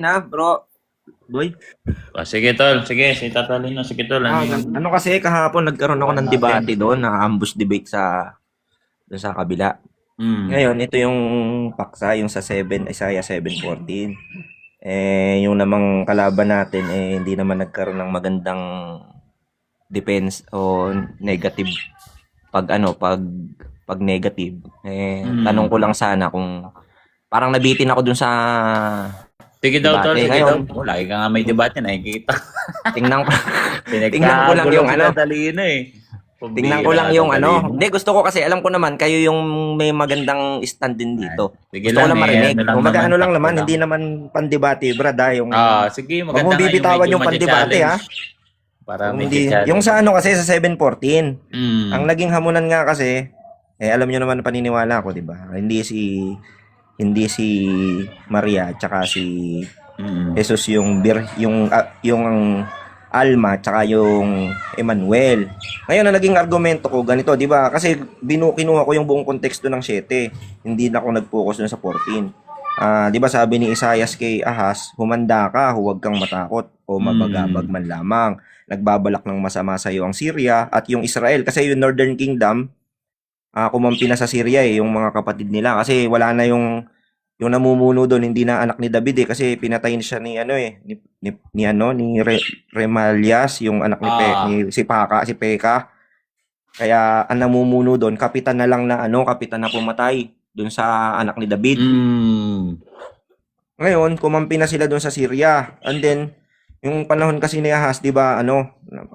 na, bro. Boy. Sige tol, sige, si Tatalino, sige tol, ano yung... Ano kasi kahapon nagkaroon ako ng natin? debate doon, na ambush debate doon sa kabila. Hmm. Ngayon, ito yung paksa, yung sa 7, Isaiah 7:14. Yung namang kalaban natin hindi naman nagkaroon ng magandang defense o negative pag negative. Tanong ko Hmm. lang sana kung parang nabitin ako dun sa Sige daw tol, debate. sige daw. Ngayon, Oh, lagi ka nga may debate, nakikita. tingnan ko tingnan ko lang Pinagkagulo yung si ano. Tatalino eh. Tingnan ko Pambira lang ka, yung ano. Tatalino. Hindi, gusto ko kasi alam ko naman kayo yung may magandang stand din dito. Sige Gusto ko lang lang eh, ano marinig. lang Kumaga naman, ano lang takto naman, lang. hindi naman pandebate, brad ha, yung Sige, wag maganda mong nga yung bibitawan medyo yung pandebate matcha-challenge. ha. Para Kung may hindi, yung challenge. sa ano kasi sa 714, ang Hmm. naging hamunan nga kasi alam niyo naman paniniwala ko, 'di ba? Hindi si Maria tsaka si Hmm. Jesus yung Alma tsaka yung Emmanuel. Ngayon ang naging argumento ko ganito, 'di ba? Kasi kinuha ko yung buong konteksto ng 7. Hindi na ako nag-focus dun sa 14. 'Di ba sabi ni Isaias kay Ahaz, humanda ka, huwag kang matakot o mabagabag Hmm. man lamang. Nagbabalak ng masama sa iyo ang Syria at yung Israel kasi yung Northern Kingdom kumampi na sa Syria yung mga kapatid nila kasi wala na yung namumuno doon hindi na anak ni David kasi pinatay siya ni ano ni Remalias yung anak ni Ah. si Paka si Peka kaya ang namumuno doon kapitan na lang na kapitan na pumatay doon sa anak ni David. Hmm. Ngayon kumampi na sila doon sa Syria and then yung panahon kasi ni Ahaz 'di ba ano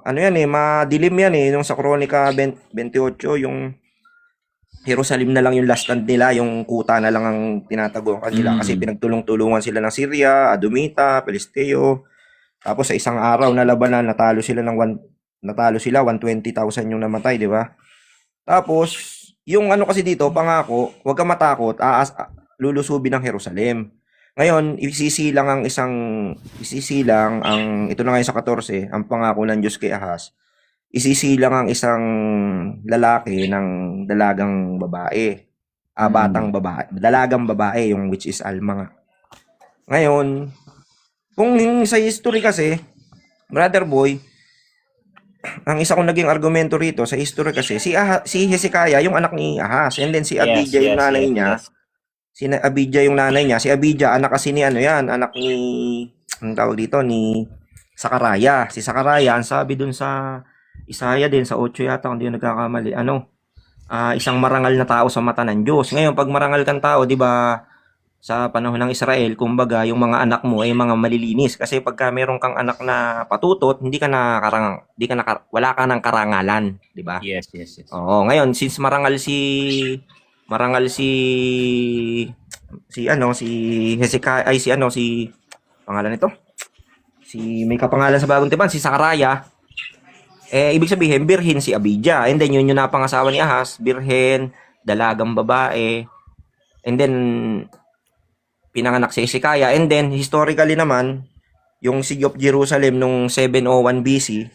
yan madilim yan yung sa Kronika 28 yung Jerusalem na lang yung last stand nila, yung kuta na lang ang tinatago kanila kasi Hmm. pinagtulong-tulungan sila ng Syria, Adumita, Pelisteo. Tapos sa isang araw na labanan, natalo sila 120,000 yung namatay, di ba? Tapos yung ano kasi dito, pangako, huwag kang matakot, lulusubin ng Jerusalem. Ngayon, isisilang ang ito na ngayon sa 14, ang pangako ng Diyos kay Ahaz isisilang ang isang lalaki ng dalagang babae. Batang Hmm. babae. Dalagang babae, yung which is Alma nga. Ngayon, kung sa history kasi, brother boy, ang isa kong naging argumento rito sa history kasi, si Hezekiah, yung anak ni Ahaz, and then si Yes, Abijah yung yes, nanay yes, niya, yes. si Abijah, anak kasi ni ano yan, anak ni, ang tawag dito, ni Sakaraya. Si Sakaraya, ang sabi dun sa Isaiah din, sa 8 yata, kung di nagkakamali, isang marangal na tao sa mata ng Diyos. Ngayon, pag marangal kang tao, di ba, sa panahon ng Israel, kumbaga, yung mga anak mo ay mga malilinis. Kasi pagka meron kang anak na patutot, hindi ka na wala ka ng karangalan, di ba? Yes, yes, yes. Oo, ngayon, since marangal si Hezekiah, ay si pangalan nito, si may kapangalan sa Bagong Tipan, si Sakaraya, ibig sabihin, birhen si Abijah. And then, yun yung napangasawa ni Ahaz, birhen, dalagang babae. And then, pinanganak si Hezekiah. And then, historically naman, yung Siege of Jerusalem nung 701 BC,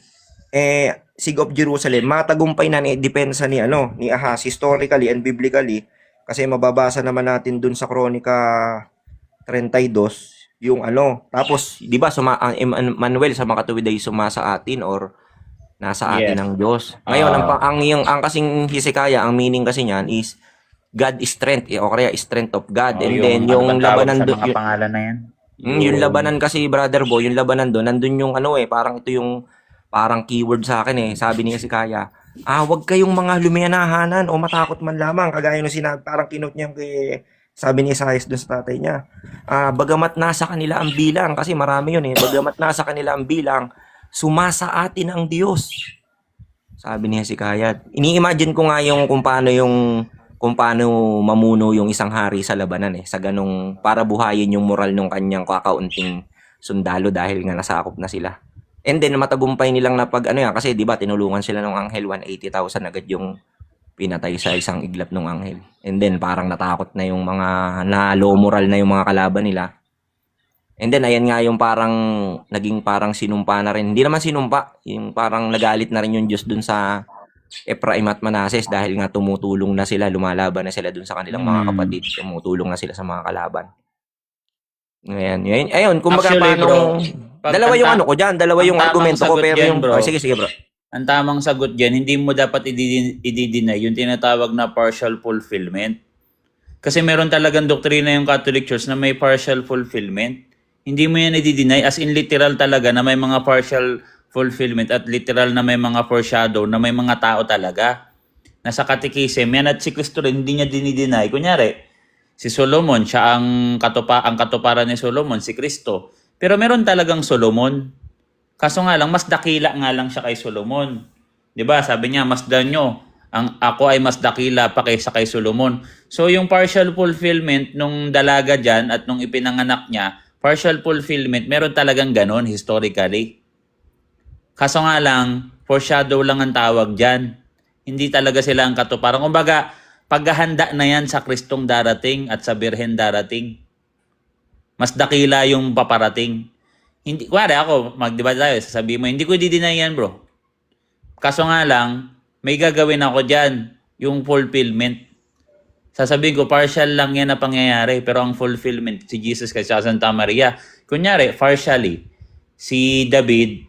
Siege of Jerusalem, matagumpay na ni depensa ni Ahaz, historically and biblically, kasi mababasa naman natin dun sa Kronika 32, yung tapos, di ba, Manuel sa makatuwid ay sumasa atin or nasa atin Yes. ang Diyos. Ngayon, ang kasing Hezekiah, ang meaning kasi niyan is God is strength, o kaya strength of God. And then, Yung ano yung bang tawag labanan sa doon, mga pangalan na yan? yung labanan kasi, brother boy, yung labanan doon, nandun yung parang ito yung, parang keyword sa akin sabi ni Hezekiah, wag kayong mga lumiyanahanan o matakot man lamang, kagaya nung sinabi, parang kinote niya sabi ni Isaias doon sa tatay niya, bagamat nasa kanila ang bilang, kasi marami yun bagamat nasa kanila ang bilang, sumasa atin ang Diyos. Sabi ni Hezekiah. Ini-imagine ko nga yung kung paano mamuno yung isang hari sa labanan sa ganong para buhayin yung moral ng kanyang kakaunting sundalo dahil nga nasakop na sila. And then matagumpay nilang napag kasi 'di ba tinulungan sila ng anghel 180,000 agad yung pinatay sa isang iglap ng anghel. And then parang natakot na yung mga na low moral na yung mga kalaban nila. And then, ayan nga yung parang, naging parang sinumpa na rin. Hindi naman sinumpa, yung parang nagalit na rin yung Diyos dun sa Ephraim at Manasseh dahil nga tumutulong na sila, lumalaban na sila dun sa kanilang mga Hmm. kapatid, tumutulong na sila sa mga kalaban. Ayun, kumbaga Actually, paano, bro, pag dalawa ang yung ta- ano ko dyan, dalawa ang yung tamang argumento ko, sagot pero dyan, yung, bro, sige, sige bro. ang tamang sagot dyan, hindi mo dapat i-deny yung tinatawag na partial fulfillment. Kasi meron talagang doktrina yung Catholic Church na may partial fulfillment. Hindi mo yan i-deny as in literal talaga na may mga partial fulfillment at literal na may mga foreshadow na may mga tao talaga. Nasa Catechism, yan at si Cristo rin, hindi niya dinideny. Kunyari, si Solomon, siya ang katuparan ni Solomon, si Cristo. Pero meron talagang Solomon. Kaso nga lang, mas dakila nga lang siya kay Solomon. 'Di ba? Sabi niya, masdan nyo, ako ay mas dakila pa kaysa kay Solomon. So yung partial fulfillment nung dalaga dyan at nung ipinanganak niya, partial fulfillment, meron talagang ganon historically. Kaso nga lang, foreshadow lang ang tawag dyan. Hindi talaga sila ang katuparan. Kumbaga, paghahanda na yan sa Kristong darating at sa Birhen darating. Mas dakila yung paparating. Hindi, kuwari ako, magdiba tayo, sasabihin mo, hindi ko di-deny yan, bro. Kaso nga lang, may gagawin ako dyan, yung fulfillment. Sasabihin ko, partial lang yan na pangyayari, pero ang fulfillment, si Jesus Christ sa Santa Maria. Kunyari, partially, si David,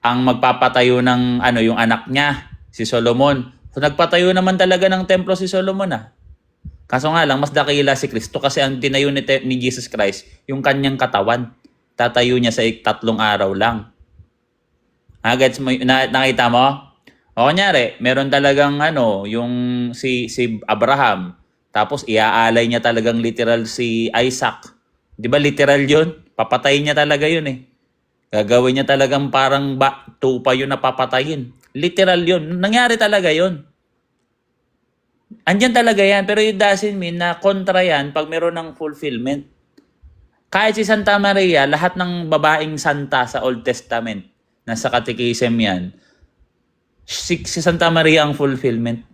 ang magpapatayo ng yung anak niya, si Solomon. So nagpatayo naman talaga ng templo si Solomon Kaso nga lang, mas dakila si Kristo kasi ang tinayo ni Jesus Christ, yung kanyang katawan. Tatayo niya sa 3 araw lang. Gets mo, nakita mo? O kunyari, meron talagang yung si Abraham, tapos iaalay niya talagang literal si Isaac. Di ba literal yun? Papatayin niya talaga yun Gagawin niya talagang parang tupa yun na papatayin. Literal yun. Nangyari talaga yun. Andyan talaga yan. Pero it doesn't mean na kontra yan pag meron ng fulfillment. Kahit si Santa Maria, lahat ng babaeng santa sa Old Testament, nasa Catechism yan, si Santa Maria ang fulfillment.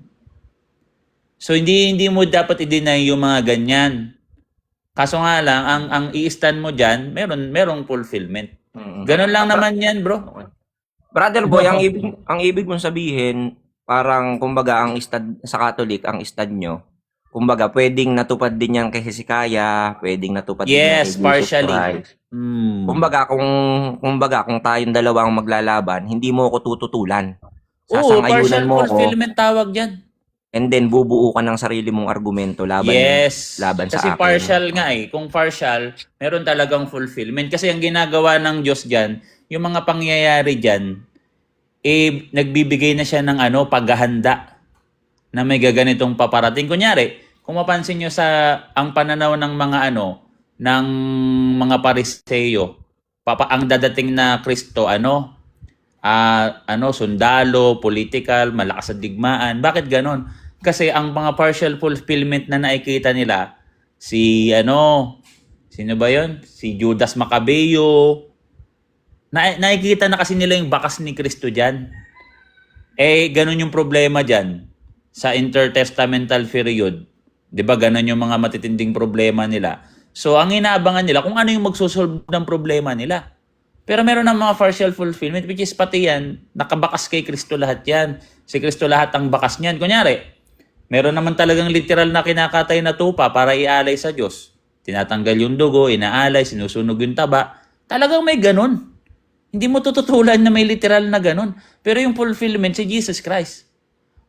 So hindi mo dapat i-deny yung mga ganyan. Kaso nga lang, ang i-stand mo dyan, merong fulfillment. Ganun lang naman yan, bro. Okay. Brother Boy, ang ibig mong sabihin, parang kumbaga ang istad sa Catholic, ang istad nyo, kumbaga pwedeng natupad din yan kay Hezekiah, pwedeng natupad din yan kay Jesus partially. Christ. Kumbaga kung tayong dalawang maglalaban, hindi mo ako tututulan. Oo, partial Sasangayunan mo ako, fulfillment tawag dyan. and then bubuo ka ng sarili mong argumento laban laban sa Kasi akin. partial nga Kung partial, meron talagang fulfillment. Kasi ang ginagawa ng Diyos dyan, yung mga pangyayari dyan, nagbibigay na siya ng paghahanda na may gaganitong paparating. Kunyari, kung mapansin nyo ang pananaw ng mga ng mga Pariseo, ang dadating na Kristo, sundalo, political, malakas sa digmaan. Bakit ganon? Kasi ang mga partial fulfillment na nakikita nila, sino ba yon? Si Judas Maccabeo. Nakikita na kasi nila yung bakas ni Kristo dyan. Ganon yung problema dyan sa intertestamental period. Di ba ganon yung mga matitinding problema nila. So ang inaabangan nila, kung ano yung magsosolve ng problema nila. Pero meron ng mga partial fulfillment, which is pati yan, nakabakas kay Kristo lahat yan. Si Kristo lahat ang bakas niyan. Kunyari, meron naman talagang literal na kinakatay na tupa para ialay sa Diyos. Tinatanggal yung dugo, inaalay, sinusunog yung taba. Talagang may ganun. Hindi mo tututulan na may literal na ganun. Pero yung fulfillment, si Jesus Christ.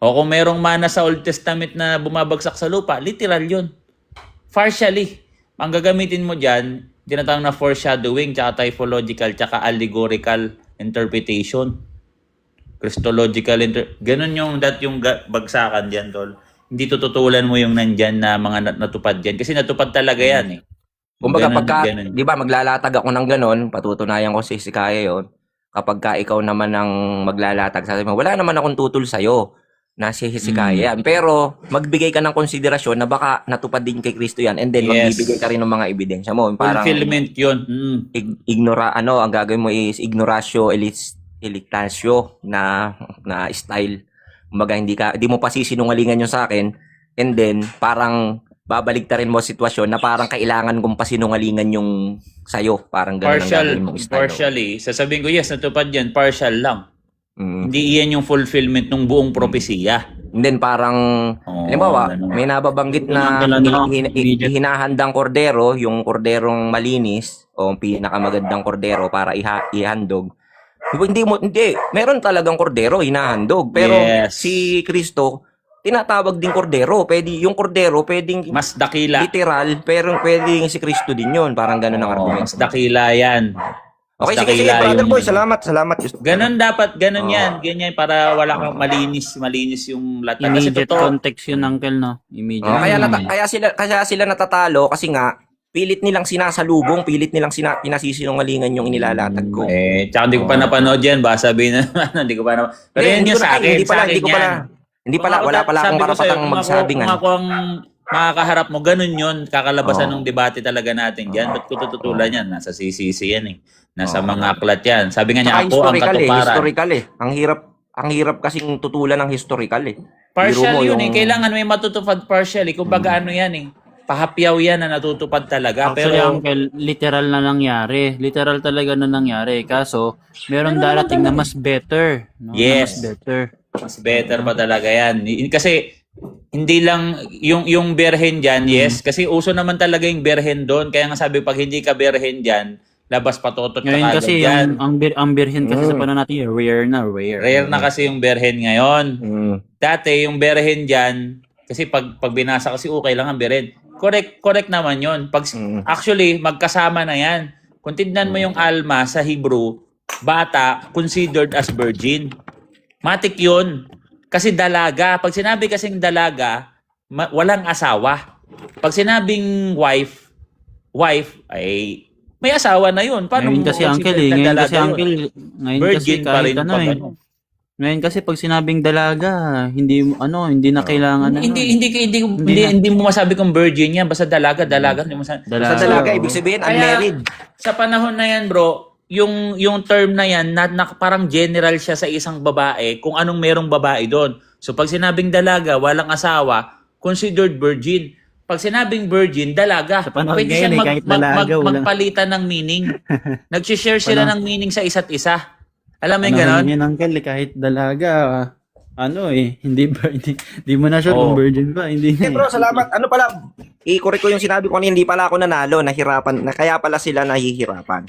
O kung merong mana sa Old Testament na bumabagsak sa lupa, literal yun. Partially. Ang gagamitin mo dyan, tinatawag na foreshadowing, tsaka typological, tsaka allegorical interpretation. Christological ganun yung bagsakan diyan, tol. Hindi tututulan mo yung nandyan na mga natupad diyan kasi natupad talaga yan Kumbaga di ba maglalatag ako ng ganon, patutunayan ko si Hezekiah yon. Kapag ka ikaw naman ang maglalatag, sabi mo, wala naman akong tutol sa'yo na si Hezekiah yan. Pero magbigay ka ng konsiderasyon na baka natupad din kay Kristo yan, and then magbibigay ka rin ng mga ebidensya mo. Parang fulfillment yun. Ang gagawin mo is ignoratio elictatio na style. Kumbaga hindi mo pa sisinungalingan yung sa akin, and then parang babaligtarin mo sitwasyon na parang kailangan kong pasinungalingan yung sa'yo. Parang ganun ang gagawin mong style. Partially. Sasabihin ko, yes, natupad yan. Partial lang. Hindi iyan yung fulfillment ng buong propesiya. And then parang, halimbawa, ganun. may nababanggit na hinahandang kordero, yung korderong malinis, o pinakamagandang kordero para ihandog. Hindi. Meron talagang kordero, hinahandog. Pero Yes. si Kristo, tinatawag din kordero. Yung kordero, pwedeng Mas dakila. literal, pero pwedeng si Kristo din yun. Parang ganun ang argument. Mas dakila yan. Mas Okay, sige, dakila brother yung- boy. Salamat. Ganun dapat, ganun yan. Ganyan, para wala kang malinis yung lahat. Kasi Immediate totoo, context yun, Uncle, no? Immediate. Kaya sila natatalo kasi nga pilit nilang sinasalubong, pilit nilang pinasisinungalingan yung inilalatag ko. tsaka hindi ko pa napanood yan. Baka sabihin na, hindi ko pa napanood. Pero yun yung sa akin, Hindi pala, wala pala akong karapatang magsabi nga. Kung ako ang makakaharap mo, ganun yun. Kakalabasan ng debate talaga natin dyan. Ba't ko tututulan yan? Nasa CCC yan eh. Nasa mga aklat yan. Sabi nga niya, Saka ako ang katuparan. historical eh. Ang hirap kasing tutulan ng historical eh. Partial Biro mo yun eh. Kailangan may matutupad partial eh. Kumbaga ano yan eh. Pahapyaw yan na natutupad talaga. Actually, Pero Uncle, literal na nangyari. Literal talaga na nangyari. Kaso, meron darating na mas better. No? Yes. Na mas better. mas better pa talaga yan. Kasi hindi lang yung berhen dyan, yes. Kasi uso naman talaga yung berhen doon. Kaya nga sabi, pag hindi ka berhen dyan, labas patotot ka Ngayon agad kasi, dyan. ang birhen kasi sa panahon natin, rare na, rare. Rare na kasi yung berhen ngayon. Mm. Dati, yung berhen dyan, kasi pag binasa kasi okay lang ang berhen. Correct naman yon. Actually, magkasama na yan. Kung tignan mo yung alma sa Hebrew, bata, considered as virgin. Matik yun. Kasi dalaga. Pag sinabi kasing dalaga, walang asawa. Pag sinabing wife, ay may asawa na yun. Paano Ngayon kasi, mo Uncle, consider na ngayon dalaga kasi, yun? Uncle, ngayon Virgin kasi pa rin kahit ano pag eh. ano. Ngayon kasi pag sinabing dalaga, hindi na kailangan Hindi mo masabi kung virgin yan. Basta dalaga. Hindi mo masabi. Sa dalaga, ibig sabihin, unmarried. Sa panahon na yan, bro, yung term na yan, parang general siya sa isang babae kung anong merong babae doon. So pag sinabing dalaga, walang asawa, considered virgin. Pag sinabing virgin, dalaga. Sa panahon Pwede ngayon siyang kahit dalaga, walang... magpalitan ng meaning. Nag-share sila ng meaning sa isa't isa. Alam mo yung Panahon ganon? yan, Uncle, kahit dalaga, hindi mo na sure kung virgin pa, hindi na. Eh bro, salamat. Ano pala, i-correct ko yung sinabi ko kanina, hindi pala ako nanalo, kaya pala sila nahihirapan.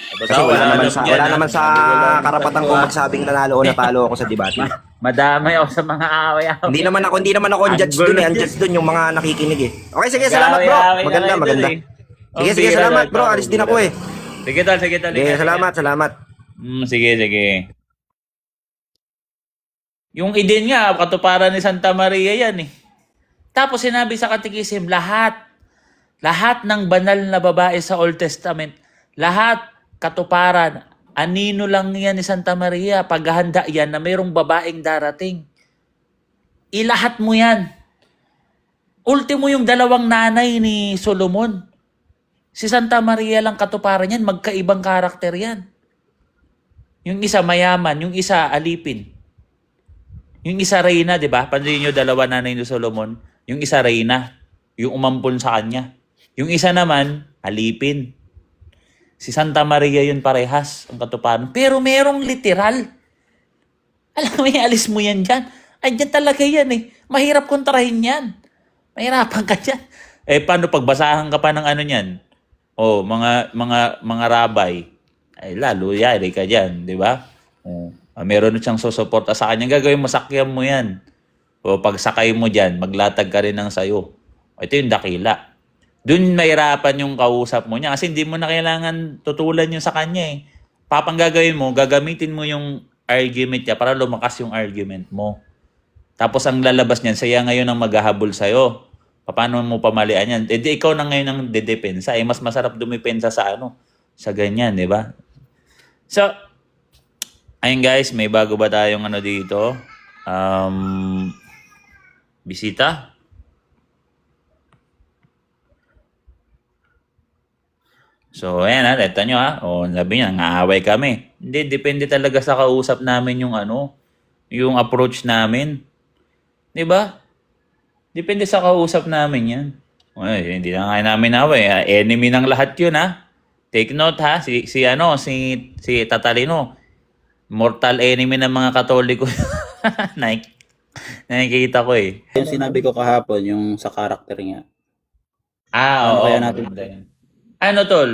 Kasi wala naman sa karapatan kong magsabing nanalo o natalo ako sa debate. Madamay ako sa mga away. Hindi naman ako ang judge dun eh. Ang judge dun yung mga nakikinig eh. Okay, sige, salamat bro. Maganda. Sige, salamat bro. Alis din ako eh. Sige, tal. Sige, salamat. Sige. Yung Eden nga, katuparan ni Santa Maria yan eh. Tapos sinabi sa Katikisim, lahat ng banal na babae sa Old Testament, lahat katuparan, anino lang yan ni Santa Maria, paghahanda yan na mayroong babaeng darating. Ilahat mo yan. Ultimo yung dalawang nanay ni Solomon. Si Santa Maria lang katuparan yan, magkaibang karakter yan. Yung isa mayaman, yung isa alipin. Yung isa reyna, di ba? Pansin nyo, dalawa nanay ni Solomon. Yung isa reyna, yung umampon sa kanya. Yung isa naman, alipin. Si Santa Maria yun parehas, ang katuparan. Pero merong literal. Alam mo, alis mo yan dyan. Ay, dyan talaga yan eh. Mahirap kontrahin yan. Mahirapan ka dyan. Eh, paano pagbasahan ka pa ng ano yan? Oh, mga rabay. Ay, lalo yari ka dyan, di ba? Oh, meron siyang susuporta sa kanya. Gagawin mo, sakyan mo yan. O pag sakay mo dyan, maglatag ka rin ng sayo. Ito yung dakila. Doon mahirapan yung kausap mo niya kasi hindi mo na kailangan tutulan yung sa kanya eh. Papang gagawin mo, gagamitin mo yung argument niya para lumakas yung argument mo. Tapos ang lalabas niyan, saya ngayon ang maghahabol sa'yo. Paano mo pamalian yan? Eh di ikaw na ngayon ang dedepensa. Eh mas masarap dumipensa sa sa ganyan, di ba? So, ayun guys, may bago ba tayong dito? Bisita? So, ayan ito nyo O, sabi niya, nangaaway kami. Hindi, depende talaga sa kausap namin yung yung approach namin. Di ba? Depende sa kausap namin yan. Ay, hindi na nga namin away. Enemy ng lahat yun Take note si Tatalino. Mortal enemy ng mga Katoliko. Nike. Nakikita ko eh. Yung sinabi ko kahapon, yung sa character niya. Oo. kaya natin- maganda yun. Ano tol?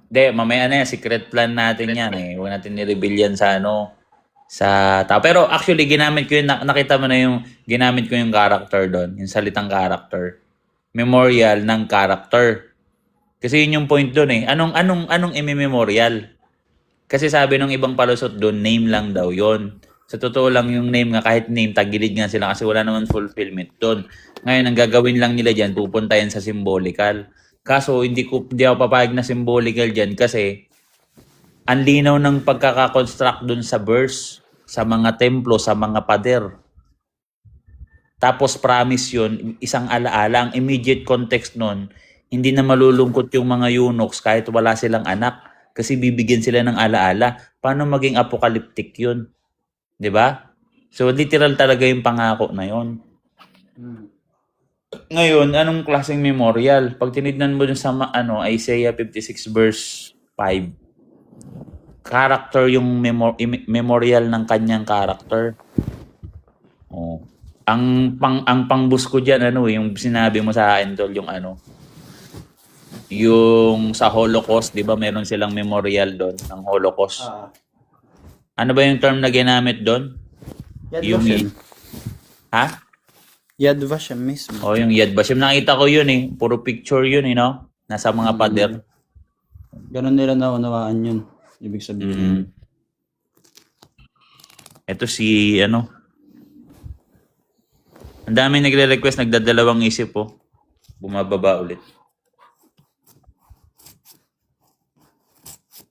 De, mamaya na yan. Secret plan natin yan eh. Huwag natin ni-reveal yan sa sa tao. Pero actually, ginamit ko yun. Nakita mo na yung ginamit ko yung character doon. Yung salitang character. Memorial ng character. Kasi yun yung point doon eh. Anong i-memorial? Kasi sabi nung ibang palusot doon, name lang daw yon. Sa totoo lang yung name nga, kahit name, tagilid nga sila kasi wala naman fulfillment doon. Ngayon, ang gagawin lang nila dyan, pupunta yan sa symbolical. Kaso, hindi ako papayag na symbolical dyan kasi ang linaw ng pagkakakonstruct doon sa verse, sa mga templo, sa mga pader. Tapos promise yun, isang alaala. Ang immediate context nun, hindi na malulungkot yung mga eunuchs kahit wala silang anak kasi bibigyan sila ng alaala. Paano maging apocalyptic yun? 'Di ba? So literal talaga yung pangako na yun. Ngayon, anong klaseng memorial? Pag tinignan mo dun sa Isaiah 56 verse 5, character yung memorial ng kanyang character. Oh. Ang pangbus ko diyan yung sinabi mo sa akin tol, yung yung sa Holocaust, 'di ba? Meron silang memorial doon ng Holocaust. Ano ba yung term na ginamit doon? Yad Yung Vashem. ha? Yad Vashem mismo. O yung Yad Vashem, nakita ko yun eh. Puro picture yun eh, no? Nasa mga pader. Ganon nila naunawaan yun. Ibig sabihin. Ito si ang daming nagre-request, nagdadalawang isip po. Bumababa ulit.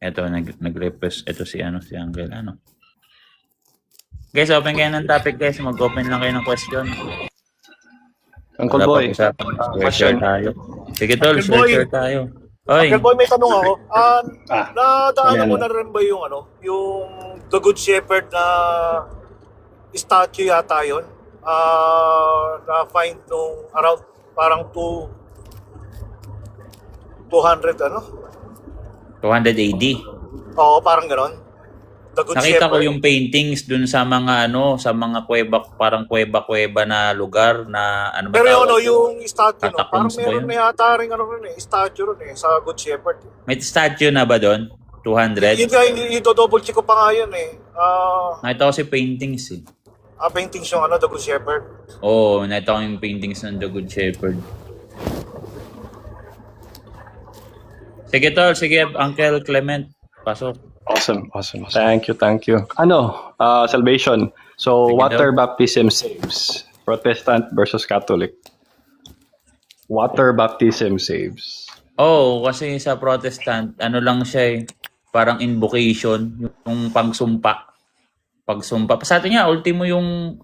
Ito, nag-request. Ito si si Angel. Guys, open kayo ng topic guys. Mag-open lang kayo ng question. Uncle Wala Boy, pa usapan. question. Share tayo. Sige tol, Uncle Boy. share tayo. Oy, Uncle Boy, may tanong ako. Nadaanan ano mo yan? na rin ba yung The Good Shepherd na statue yata yun? Na-find nung around parang 200 200 AD. Oo, parang gano'n. The Good Nakita ko Shepherd. yung paintings dun sa mga sa mga kuweba, parang kuweba-kuweba na lugar na ba Pero tawag doon? yung statue, parang Catacombs ba meron yun? na yata rin statue rin sa Good Shepherd. May statue na ba doon? 200? Yun nga, i-double check ko pa nga yun eh. Nakita ko si paintings eh. Paintings yung The Good Shepherd. Oo, nakita ko yung paintings ng The Good Shepherd. Sige tol, sige Uncle Clement. Pasok. Awesome. Thank you. Salvation. So, Sige water daw. baptism saves. Protestant versus Catholic. Water baptism saves. Kasi sa Protestant, lang siya eh. Parang invocation, yung pagsumpa. Sa atin nga, ultimo yung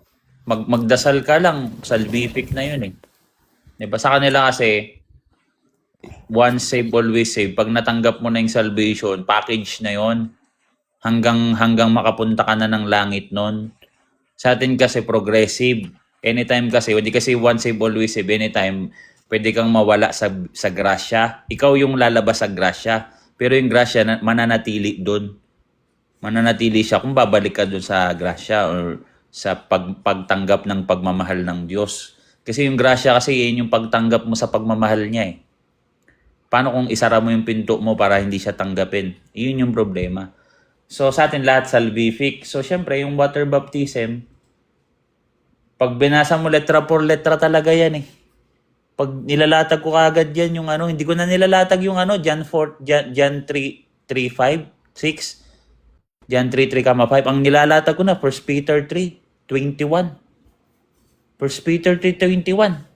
magdasal ka lang, salvific na yun eh. Diba? Sa kanila kasi, once saved, always saved. Pag natanggap mo na yung salvation, package na yon hanggang makapunta ka na ng langit nun. Sa atin kasi progressive. Anytime kasi, hindi kasi once saved, always saved. Anytime, pwede kang mawala sa grasya. Ikaw yung lalabas sa grasya. Pero yung grasya, mananatili doon. Mananatili siya kung babalik ka doon sa grasya or sa pagtanggap ng pagmamahal ng Diyos. Kasi yung grasya kasi yun yung pagtanggap mo sa pagmamahal niya eh. Paano kung isara mo yung pinto mo para hindi siya tanggapin? Yun yung problema. So sa atin lahat salvific. So syempre yung water baptism, pag binasa mo letra por letra talaga yan eh. Pag nilalatag ko kagad yan yung hindi ko na nilalatag yung John 4, John 3:5, 6, John 3:5. Ang nilalatag ko na 1 Peter 3:21. 1 Peter 3:21.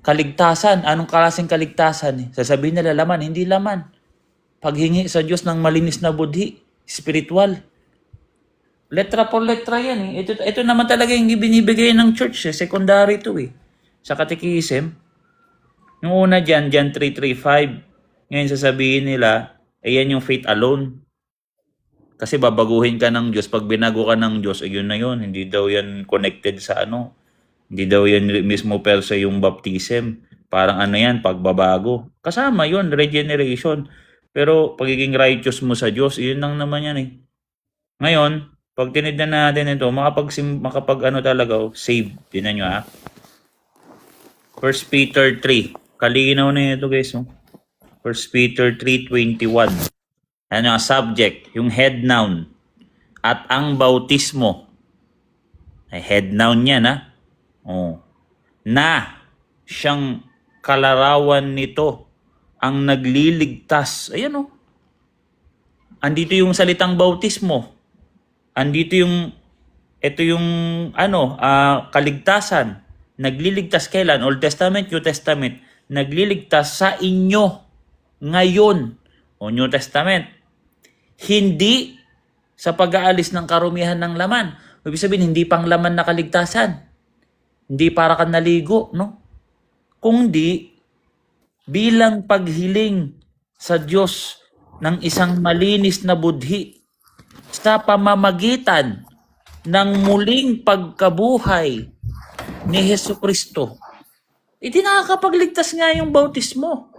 Kaligtasan. Anong klaseng kaligtasan? Sasabihin nila laman. Hindi laman. Paghingi sa Diyos ng malinis na budhi. Spiritual. Letra por letra yan eh. Ito naman talaga yung binibigay ng church eh. Secondary to eh. Sa katekism. Yung una dyan, John 3:5. Ngayon sasabihin nila, ayan yung faith alone. Kasi babaguhin ka ng Diyos. Pag binago ka ng Diyos, ayun na yun. Hindi daw yan connected sa Hindi daw yan mismo per se yung baptism. Parang yan, pagbabago. Kasama yun, regeneration. Pero pagiging righteous mo sa Diyos, yun lang naman yan eh. Ngayon, Pag tinignan natin ito, makapag ano talaga, save. Tingnan nyo ha. 1 Peter 3. Kalinaw na ito guys. Oh. 1 Peter 3:21. Ano ang subject? Yung head noun. At ang bautismo. Ay head noun yan ha. Oh. Na siyang kalarawan nito ang nagliligtas. Ayan oh. Andito yung salitang bautismo. Andito yung ito yung kaligtasan. Nagliligtas kailan? Old Testament, New Testament. Nagliligtas sa inyo ngayon. O New Testament. Hindi sa pag-aalis ng karumihan ng laman. Ibig sabihin, hindi pang laman na kaligtasan. Hindi para ka naligo, no? Kundi bilang paghiling sa Diyos ng isang malinis na budhi sa pamamagitan ng muling pagkabuhay ni Hesukristo. Hindi nakakapagligtas nga yung bautismo.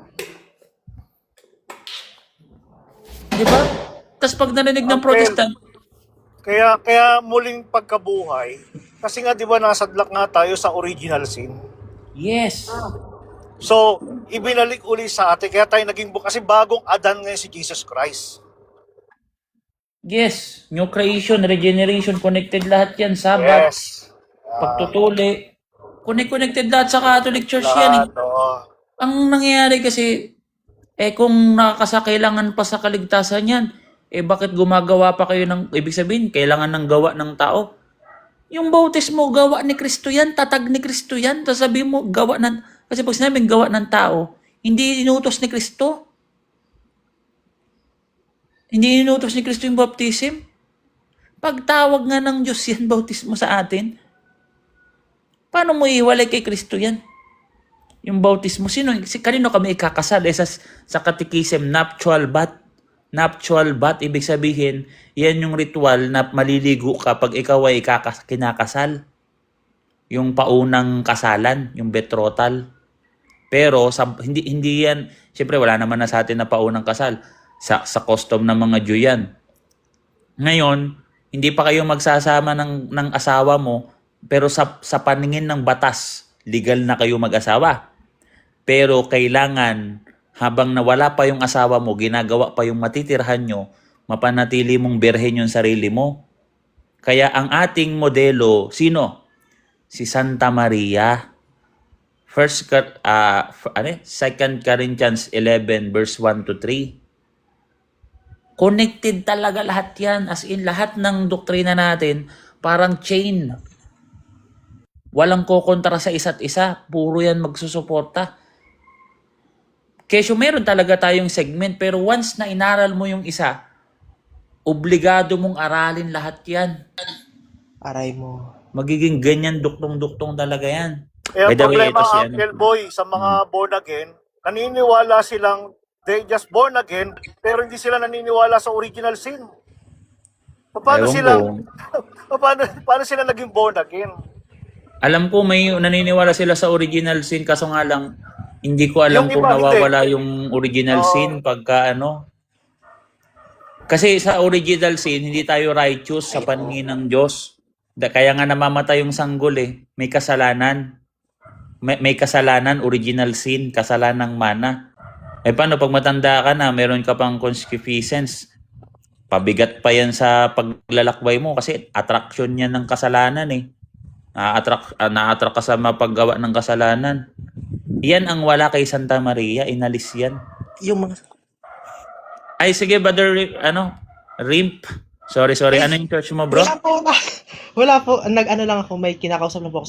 Di ba? Tapos pag narinig ng Okay. Protestant, Kaya muling pagkabuhay, kasi nga di ba nasadlak nga tayo sa original sin. yes. So, ibinalik uli sa atin, kaya tayo naging kasi bagong Adan ngayon si Jesus Christ. Yes. New creation, regeneration, connected lahat yan. Sabat, Yes. pagtutuli. Connected lahat sa Catholic Church yan. Lahat, oo. Ang nangyayari kasi, kung nakakasakailangan pa sa kaligtasan yan, bakit gumagawa pa kayo ng, ibig sabihin, kailangan ng gawa ng tao? Yung bautismo, gawa ni Kristo yan, tatag ni Kristo yan. Tapos sabihin mo, gawa ng, kasi pag sinabing gawa ng tao, hindi inutos ni Kristo. Hindi inutos ni Kristo yung baptism. Pagtawag nga ng Diyos yan, bautismo sa atin. Paano mo ihiwalay kay Kristo yan? Yung bautismo, kanino kami ikakasal? Sa katikism, nuptial bath. Nuptial bath, ibig sabihin, yan yung ritual na maliligo kapag ikaw ay kinakasal. Yung paunang kasalan, yung betrothal. Pero hindi yan, siyempre wala naman na sa atin na paunang kasal. Sa custom ng mga Jew yan. Ngayon, hindi pa kayo magsasama ng asawa mo, pero sa paningin ng batas, legal na kayo mag-asawa. Pero kailangan, habang nawala pa yung asawa mo, ginagawa pa yung matitirhan nyo, mapanatili mong birhen yung sarili mo. Kaya ang ating modelo, sino? Si Santa Maria. 2 Corinthians 11 verse 1 to 3. Connected talaga lahat yan. As in, lahat ng doktrina natin, parang chain. Walang kokontra sa isa't isa. Puro yan magsusuporta. Kesyo meron talaga tayong segment, pero once na inaral mo yung isa, obligado mong aralin lahat yan. Aray mo. Magiging ganyan duktong-duktong talaga yan. Kaya By the way, problema, ito si Uncle Boy, sa mga born again, naniniwala silang they just born again, pero hindi sila naniniwala sa original sin. Paano Ewan sila ko. paano sila naging born again? Alam ko may naniniwala sila sa original sin, kaso nga lang, hindi ko alam Yung kung iba, nawawala yung original Oo. sin pagka ano. Kasi sa original sin, hindi tayo righteous sa paningin ng Diyos. Kaya nga namamatay yung sanggol May kasalanan. May kasalanan, original sin, kasalanang mana. Paano pag matanda ka na, meron ka pang concupiscence? Pabigat pa yan sa paglalakbay mo kasi attraction yan ng kasalanan Na-attract ka sa mapaggawa ng kasalanan. Yan ang wala kay Santa Maria, inalis yan. Yung mga... Ay, sige, brother, Rimp. Sorry. Ano yung church mo, bro? Wala po. Nag-ano lang ako, may kinakausap lang po ako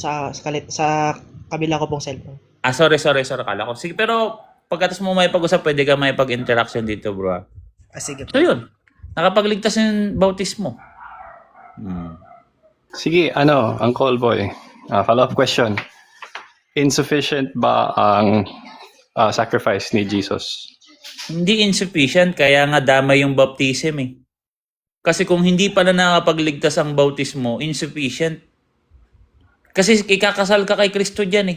sa kabila ko pong cellphone. Sorry. Kala ko. Sige, pero pagkatapos mo may pag-usap, pwede ka may pag-interaction dito, bro. Sige po. So, yun. Nakapagligtas yung bautismo. Sige, Uncle Boy. Follow-up question. Insufficient ba ang sacrifice ni Jesus? Hindi insufficient, kaya nga damay yung baptism Kasi kung hindi pala nakapagligtas ang bautismo, insufficient. Kasi ikakasal ka kay Kristo dyan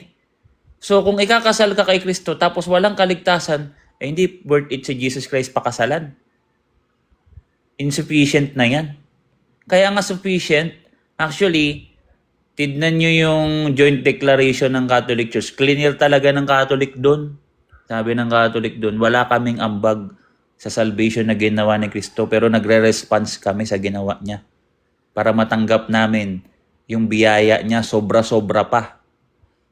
So kung ikakasal ka kay Kristo tapos walang kaligtasan, hindi worth it si Jesus Christ pakasalan. Insufficient na yan. Kaya nga sufficient. Actually, tignan nyo yung joint declaration ng Catholic Church. Clear talaga ng Catholic doon. Sabi ng Catholic doon, wala kaming ambag sa salvation na ginawa ni Kristo, pero nagre-response kami sa ginawa niya para matanggap namin yung biyaya niya sobra-sobra pa.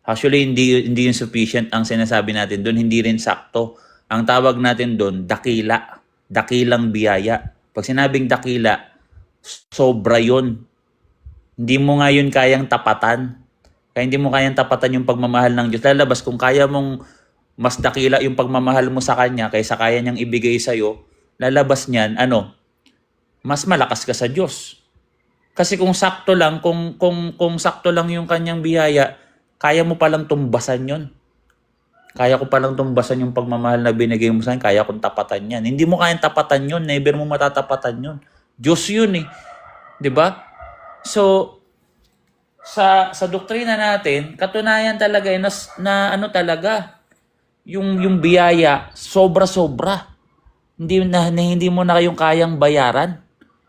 Actually, hindi yung sufficient ang sinasabi natin doon, hindi rin sakto. Ang tawag natin doon, dakila. Dakilang biyaya. Pag sinabing dakila, sobra yun. Hindi mo nga yun kayang tapatan. Kaya hindi mo kayang tapatan yung pagmamahal ng Diyos. Lalabas kung kaya mong mas dakila yung pagmamahal mo sa Kanya kaysa kaya niyang ibigay sa'yo, lalabas niyan, mas malakas ka sa Diyos. Kasi kung sakto lang, kung sakto lang yung Kanyang biyaya, kaya mo palang tumbasan yun. Kaya ko palang tumbasan yung pagmamahal na binigay mo sa akin, kaya kong tapatan yan. Hindi mo kayang tapatan yun, never mo matatapatan yun. Diyos yun eh. 'Di ba? So, sa doktrina natin, katunayan talaga na ano talaga, yung biyaya, sobra-sobra. Hindi mo na kayong kayang bayaran.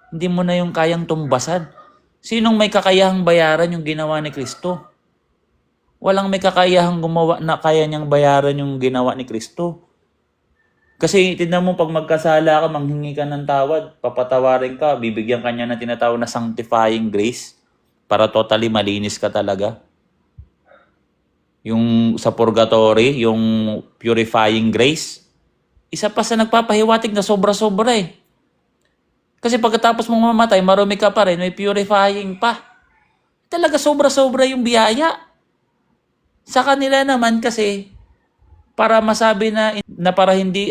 Hindi mo na yung kayang tumbasan. Sinong may kakayahang bayaran yung ginawa ni Kristo? Walang may kakayahang gumawa na kaya niyang bayaran yung ginawa ni Kristo. Kasi tignan mo, pag magkasala ka, manghingi ka ng tawad, papatawarin ka, bibigyan ka niya ng tinatawag na sanctifying grace para totally malinis ka talaga. Yung sa purgatory, yung purifying grace, isa pa sa nagpapahiwatig na sobra-sobra eh. Kasi pagkatapos mong mamatay, marumi ka pa rin, may purifying pa. Talaga sobra-sobra yung biyaya. Sa kanila naman kasi, para masabi na para hindi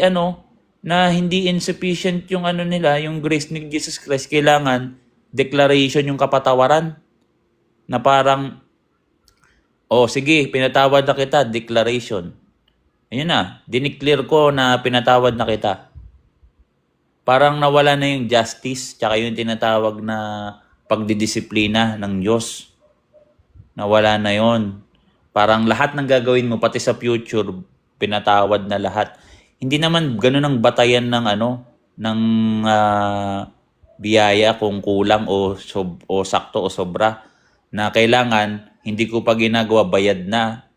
na hindi insufficient yung nila, yung grace ni Jesus Christ, kailangan declaration yung kapatawaran. Na parang, sige, pinatawad na kita, declaration. Ayun na, dineclare ko na pinatawad na kita. Parang nawala na yung justice, tsaka yung tinatawag na pagdidisiplina ng Diyos. Nawala na yon. Parang lahat ng gagawin mo, pati sa future, pinatawad na lahat. Hindi naman ganun ang batayan ng biyaya kung kulang o sakto o sobra. Na kailangan, hindi ko pa ginagawa, bayad na.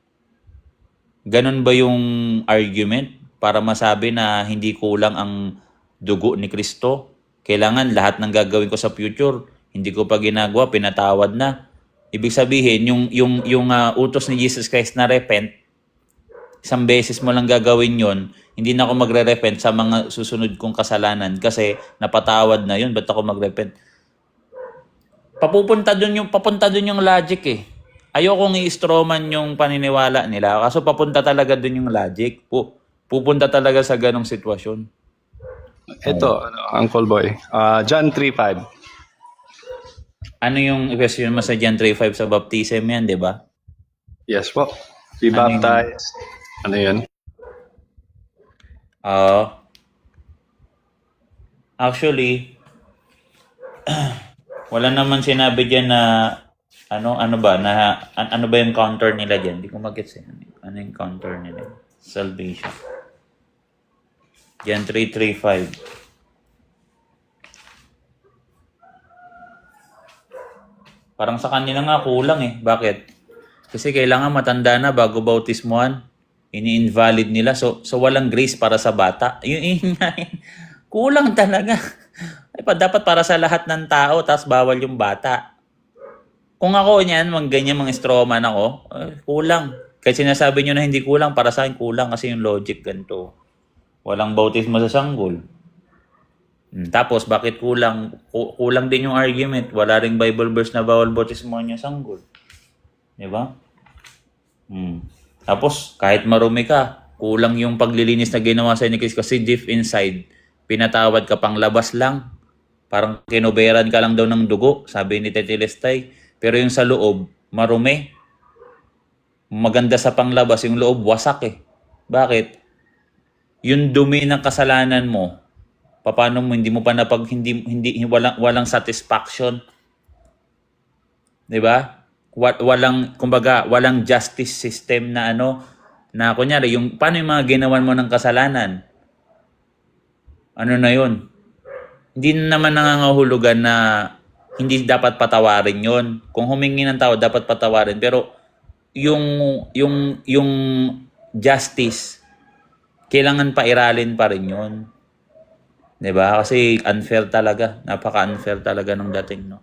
Ganun ba yung argument para masabi na hindi kulang ang dugo ni Kristo? Kailangan lahat ng gagawin ko sa future, hindi ko pa ginagawa, pinatawad na. Ibig sabihin, yung utos ni Jesus Christ na repent, isang beses mo lang gagawin yon, hindi na ako magre-repent sa mga susunod kong kasalanan kasi napatawad na yun, ba't ako mag-repent? Papunta dun yung logic eh. Ayokong i-strawman yung paniniwala nila. Kaso papunta talaga dun yung logic. Pupunta talaga sa ganong sitwasyon. Ito, Uncle Boy. John 3:5. Ano yung question mo sa John 3:5 sa baptism yan, di ba? Yes po. Be baptized. Ano yun? Actually, wala naman sinabi dyan na ano ba yung counter nila dyan? Hindi ko mag-gets eh. Ano yung counter nila? Salvation. John 3:35. Parang sa kanila nga kulang eh. Bakit? Kasi kailangan matanda na bago bautismuhan. Ini-invalid nila. So walang grace para sa bata. Yun. Kulang talaga. Dapat para sa lahat ng tao, tapos bawal yung bata. Kung ako niyan, ganyan mga strawman ako, kulang. Kahit sinasabi nyo na hindi kulang, para sa akin kulang kasi yung logic ganito. Walang bautismo sa sanggol. Tapos, bakit kulang? Kulang din yung argument. Wala ring Bible verse na bawal bautismo niya sanggol. Di ba? Tapos, kahit marumi ka, kulang yung paglilinis na ginawa sa ni Kristo kasi deep inside, pinatawad ka pang labas lang. Parang kinuberan ka lang daw ng dugo, sabi ni Tete Lestay. Pero yung sa loob, marumi. Maganda sa panglabas, yung loob wasak eh. Bakit? Yung dumi ng kasalanan mo, paano mo hindi mo pa walang satisfaction? 'Di ba? Walang justice system na na kunyari yung paano yung mga ginawan mo ng kasalanan? Ano na 'yon? Hindi naman nangangahulugan na hindi dapat patawarin yon. Kung humingi ng tao, dapat patawarin. Pero yung, yung justice, kailangan pairalin pa rin yun. 'Di ba? Kasi unfair talaga. Napaka-unfair talaga ng dating, no?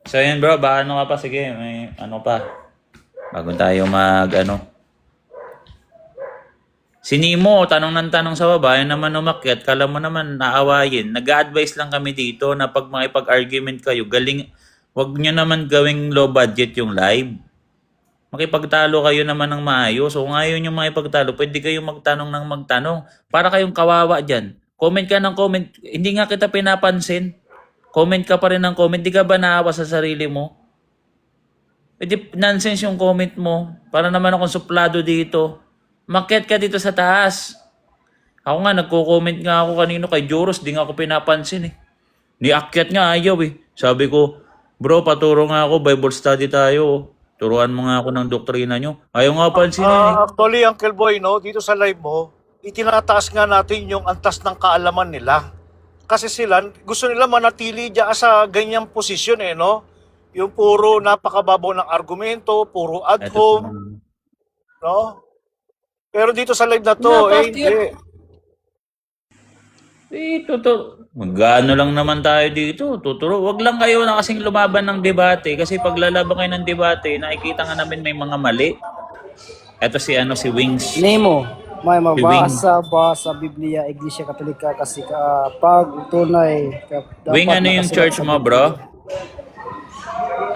So yun bro, baka ano ka pa? Sige, may ano pa. Bago tayo Si Nemo, tanong ng tanong sa baba, yun naman umakyat, kala mo naman naawayin. Nag-a-advise lang kami dito na pag makipag-argument kayo, wag nyo naman gawing low budget yung live. Makipagtalo kayo naman ng maayos. So kung ayaw nyo makipagtalo, pwede kayong magtanong ng magtanong. Para kayong kawawa dyan. Comment ka ng comment. Hindi nga kita pinapansin. Comment ka pa rin ng comment. Di ka ba naawa sa sarili mo? Pwede nonsense yung comment mo. Para naman akong suplado dito. Makyat ka dito sa taas. Ako nga, nagko-comment nga ako kanino kay Joros. Di nga ako pinapansin eh. Niakyat nga ayaw eh. Sabi ko, bro, paturo nga ako. Bible study tayo. Turuan mo nga ako ng doktrina nyo. Ayaw nga pansinin eh. Actually, Uncle Boy, no, dito sa live mo, itinataas nga natin yung antas ng kaalaman nila. Kasi sila, gusto nila manatili dyan sa ganyang posisyon eh, no? Yung puro napakababaw ng argumento, puro ad Ito hom, naman. no? Pero dito sa live na to, hindi. Magano lang naman tayo dito. Tuturo. Wag lang kayo na kasing lumaban ng debate. Kasi pag lalaban kayo ng debate, nakikita nga namin may mga mali. Ito si Wings. Nemo, may Wing. mabasa ba sa Biblia, Iglesia Katolika kasi kapag tunay dapat Wing, ano yung nakasulat church sa mo, Biblia. bro?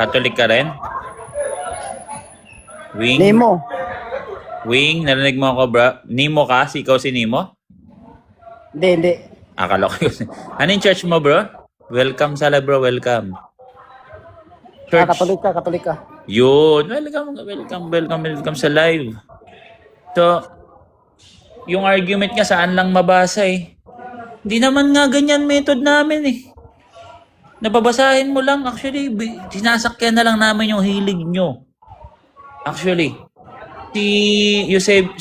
Catholic ka rin? Wing? Nemo, Wing, narinig mo ako, bro? Nemo ka? Ikaw si Nemo? hindi. Akala ko yun. Ano yung church mo, bro? Welcome sa live, bro. Welcome. Church. Katolika. Yun. Welcome sa live. So, yung argument niya saan lang mabasa eh. Hindi naman nga ganyan method namin eh. Nababasahin mo lang. Actually, sinasakyan na lang namin yung hilig nyo. Actually, si St.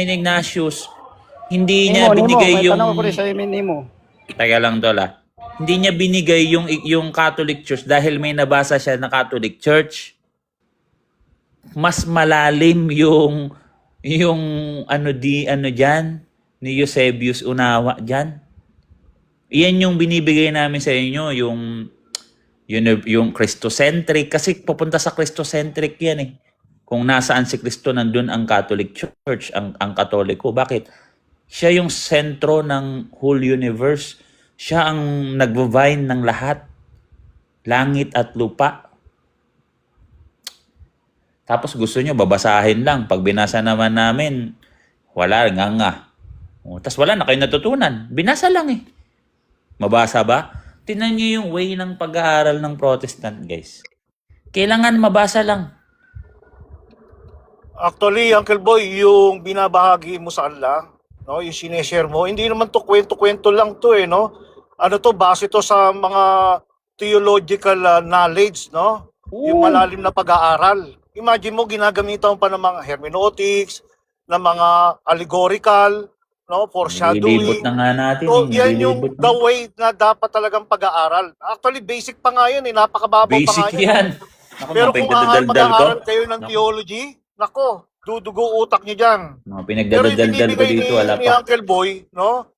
Ignatius, hindi niya binigay may yung... tanong ko rin sa'yo, Nemo. Teka lang, Dola. Hindi niya binigay yung Catholic Church dahil may nabasa siya na Catholic Church. Mas malalim yung diyan ni Eusebius Unawa diyan. Iyan yung binibigay namin sa inyo, yung Christocentric. Kasi pupunta sa Christocentric yan eh. Kung nasaan si Kristo, nandun ang Catholic Church, ang Katoliko. Bakit? Siya yung sentro ng whole universe. Siya ang nagvivine ng lahat. Langit at lupa. Tapos gusto nyo, babasahin lang. Pag binasa naman namin, wala, nga. Tapos wala na kayo natutunan. Binasa lang eh. Mabasa ba? Tingnan nyo yung way ng pag-aaral ng Protestant, guys. Kailangan mabasa lang. Actually, Uncle Boy, yung binabahagi mo sa kanila, no, yung sineshare mo, hindi naman to kwento-kwento lang to eh, no? Ano to, base to sa mga theological knowledge, no? Yung malalim na pag-aaral. Imagine mo, ginagamitan pa ng mga hermeneutics, ng mga allegorical, no, Nililibot foreshadowing. na nga natin. So, yan yung Nililibot the na. way na dapat talagang pag-aaral. Actually, basic pa nga yan eh, napakababaw pa nga Basic yan. Ako, Pero mga kung pinagdadaldal ko. mag-aaral kayo ng Nako. theology, nako, dudugo utak nyo dyan. Mga Pero yung pinagdadaldal ko binibigay dito, wala ni pa. Uncle Boy, no?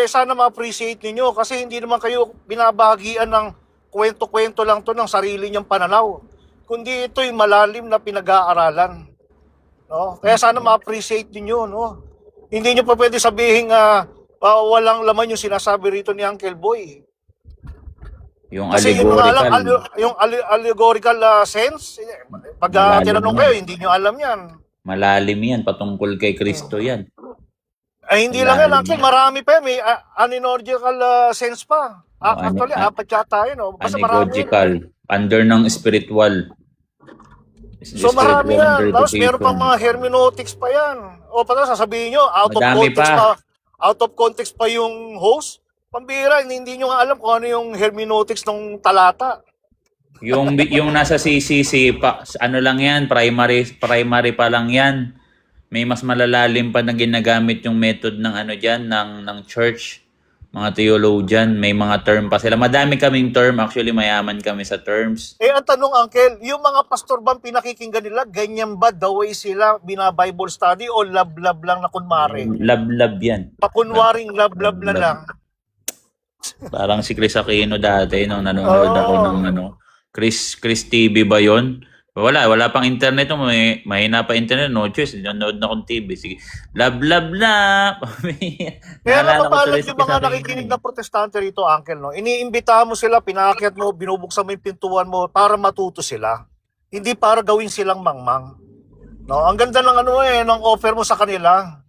Sana ma-appreciate ninyo kasi hindi naman kayo binabahagian ng kwento-kwento lang to ng sarili niyang pananaw. Kundi ito yung malalim na pinag-aaralan. No? Kaya sana ma-appreciate ninyo, no? Hindi nyo pa pwede sabihin walang laman yung sinasabi rito ni Uncle Boy. Yung Kasi yun nga alam, allegorical. yung allegorical sense, pag Malalim tinanong yan. kayo, hindi nyo alam yan. Malalim yan. Patungkol kay Kristo yan. Ay, hindi lang yan, Malalim Uncle. yan. Marami pa yan. May anenorgical sense pa. Actually, apat yata yun. Basta marami yan. Anegogical. Under ng spiritual. So marami yan. Tapos meron pang interpretation. mga hermeneutics pa yan. O pata sasabihin nyo, Madami pa. out of context pa yung host. Pambira, hindi nyo nga alam kung ano yung hermeneutics ng talata. Yung nasa CCC, ano lang yan, primary pa lang yan. may mas malalalim pa na ginagamit yung method ng ano diyan ng church, mga theologian, may mga term pa sila. Madami kaming term, actually mayaman kami sa terms. Ang tanong, Uncle, yung mga pastor bang pinakikinggan nila, ganyan ba the way sila bina-Bible study o lab-lab lang na kunwari? Lab-lab yan. Pakunwaring lab-lab na lang. Parang si Chris Aquino dati nung nanonood ako ng Chris TV ba yon? Wala pang internet, may mahina pa internet, no choice, nanonood na akong TV. Sige, lab. Kaya Naalala ko napapalad tuloy si yung mga Chris Aquino. nakikinig na protestante rito, Uncle, no? Iniimbitahan mo sila, pinaakyat mo, binubuksan mo yung pintuan mo para matuto sila. Hindi para gawin silang mangmang. No, ang ganda ng ng offer mo sa kanila.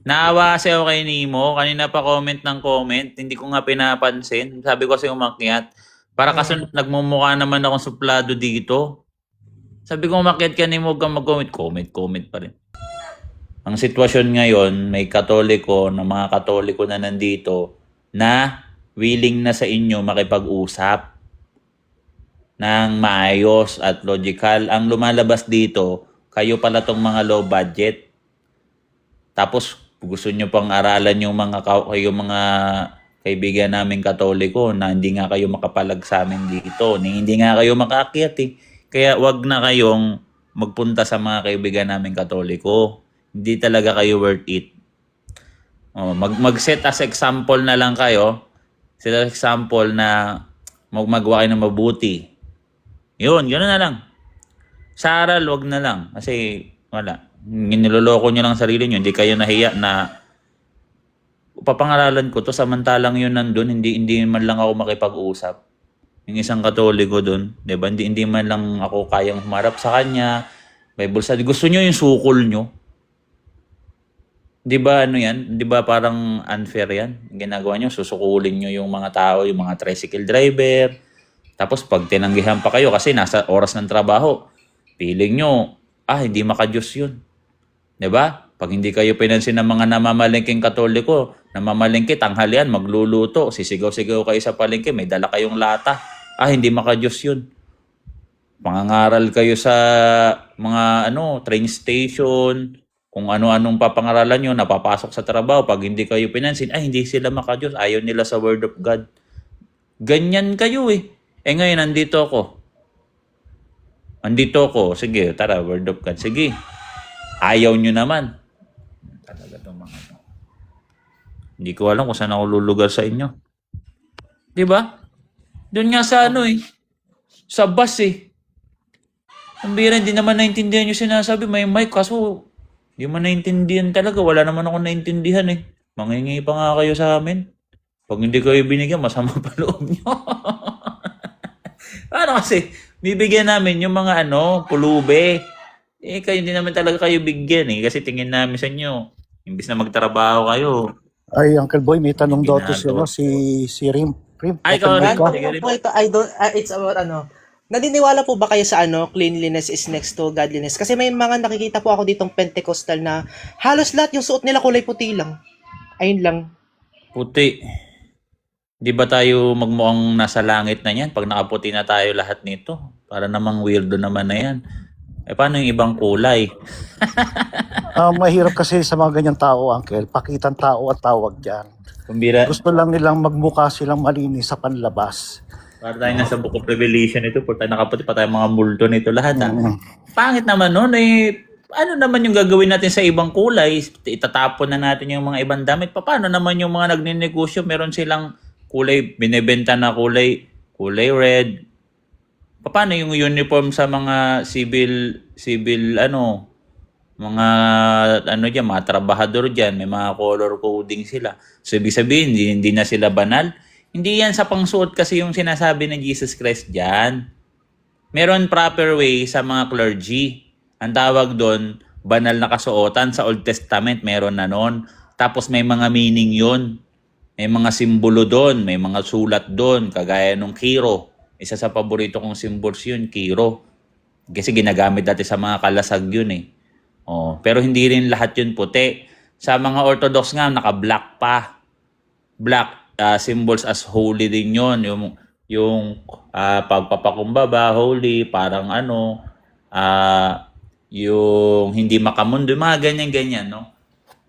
Naawa kasi ako kay Nemo. Kanina pa comment ng comment. Hindi ko nga pinapansin. Sabi ko kasi umakyat. Para kasi nagmumukha naman akong suplado dito. Sabi ko umakyat ka Nemo, huwag kang mag-comment. Comment pa rin. Ang sitwasyon ngayon, may katoliko na mga katoliko na nandito na willing na sa inyo makipag-usap ng maayos at logical. Ang lumalabas dito, kayo pala tong mga low budget. Tapos gusto nyo pang aralan yung mga kaibigan namin katoliko na hindi nga kayo makapalag sa amin dito. Hindi nga kayo makaakyat eh. Kaya wag na kayong magpunta sa mga kaibigan namin katoliko. Hindi talaga kayo worth it. Mag-set as example na lang kayo. Set as example na magmagawa kayo ng mabuti. Yun, gano'n na lang. Sa aral, wag na lang. Kasi wala. Niloloko nyo lang sarili nyo. Hindi kayo nahiya na papangaralan ko to, samantalang yun nandun, hindi man lang ako makipag-usap. Yung isang katoliko dun, di ba? Hindi man lang ako kayang humarap sa kanya. Bible study. Gusto nyo yung sukol nyo. Di ba yan? Di ba parang unfair yan? Yung ginagawa nyo, susukulin nyo yung mga tao, yung mga tricycle driver. Tapos pag tinanggihan pa kayo kasi nasa oras ng trabaho, feeling nyo, hindi maka-Diyos yun. Di ba? Pag hindi kayo pinansin ng mga namamalengking katoliko, namamalengke, tanghalian, magluluto, sisigaw-sigaw kayo sa palengke, may dala kayong lata. Hindi maka-Diyos yun. Pangangaral kayo sa mga train station, kung ano-anong papangaralan nyo, napapasok sa trabaho, pag hindi kayo pinansin, hindi sila maka-Diyos, ayaw nila sa Word of God. Ganyan kayo eh. Ngayon, nandito ako. Sige, tara, Word of God. Sige. Ayaw nyo naman. Talaga itong mga Hindi ko alam kung saan ako lulugar sa inyo. Di ba? Doon nga sa sa bus eh. Ang bira, hindi naman naintindihan yung sinasabi. May mic, kaso hindi man naintindihan talaga. Wala naman ako naintindihan eh. Mangingi pa nga kayo sa amin. Pag hindi kayo binigyan, masama pa loob nyo. Paano kasi? Bibigyan namin yung mga pulube. Kayo hindi naman talaga kayo bigyan eh. Kasi tingin namin sa inyo. Imbis na magtrabaho kayo. Ay, Uncle Boy, may tanong daw to Ginagawa. si Rim. Ay, ikaw rin. Sige, rin. Po ito, it's about naniniwala po ba kayo sa cleanliness is next to godliness? Kasi may mga nakikita po ako ditong Pentecostal na halos lahat yung suot nila kulay puti lang. Ayun lang. Puti. Di ba tayo magmukhang nasa langit na yan? Pag nakaputi na tayo lahat nito. Para namang weirdo naman na yan. Paano yung ibang kulay? Mahirap kasi sa mga ganyang tao, Uncle. Pakitang tao at tawag dyan. Kumbira, Gusto lang nilang magmukha silang malinis sa panlabas. para tayo nasa Book of Revelation ito. Pag tayo nakaputi pa tayo mga multo nito lahat. Pangit naman nun. Ano naman yung gagawin natin sa ibang kulay? Itatapon na natin yung mga ibang damit. Paano naman yung mga nagninegosyo? Meron silang kulay, binibenta na kulay red. Paano yung uniform sa mga civil mga trabahador dyan, may mga color coding sila. So, ibig sabihin, hindi na sila banal. Hindi yan sa pangsuot kasi yung sinasabi ng Jesus Christ dyan. Meron proper way sa mga clergy. Ang tawag doon, banal na kasuotan. Sa Old Testament, meron na noon. Tapos may mga meaning yun. May mga simbolo doon, may mga sulat doon, kagaya nung kiro. Isa sa paborito kong symbols yun, kiro. Kasi ginagamit dati sa mga kalasag yun eh. Pero hindi rin lahat yun puti. Sa mga Orthodox nga, naka-black pa. Black symbols as holy din yun. Yung pagpapakumbaba, holy, parang yung hindi makamundo, mga ganyan-ganyan, no?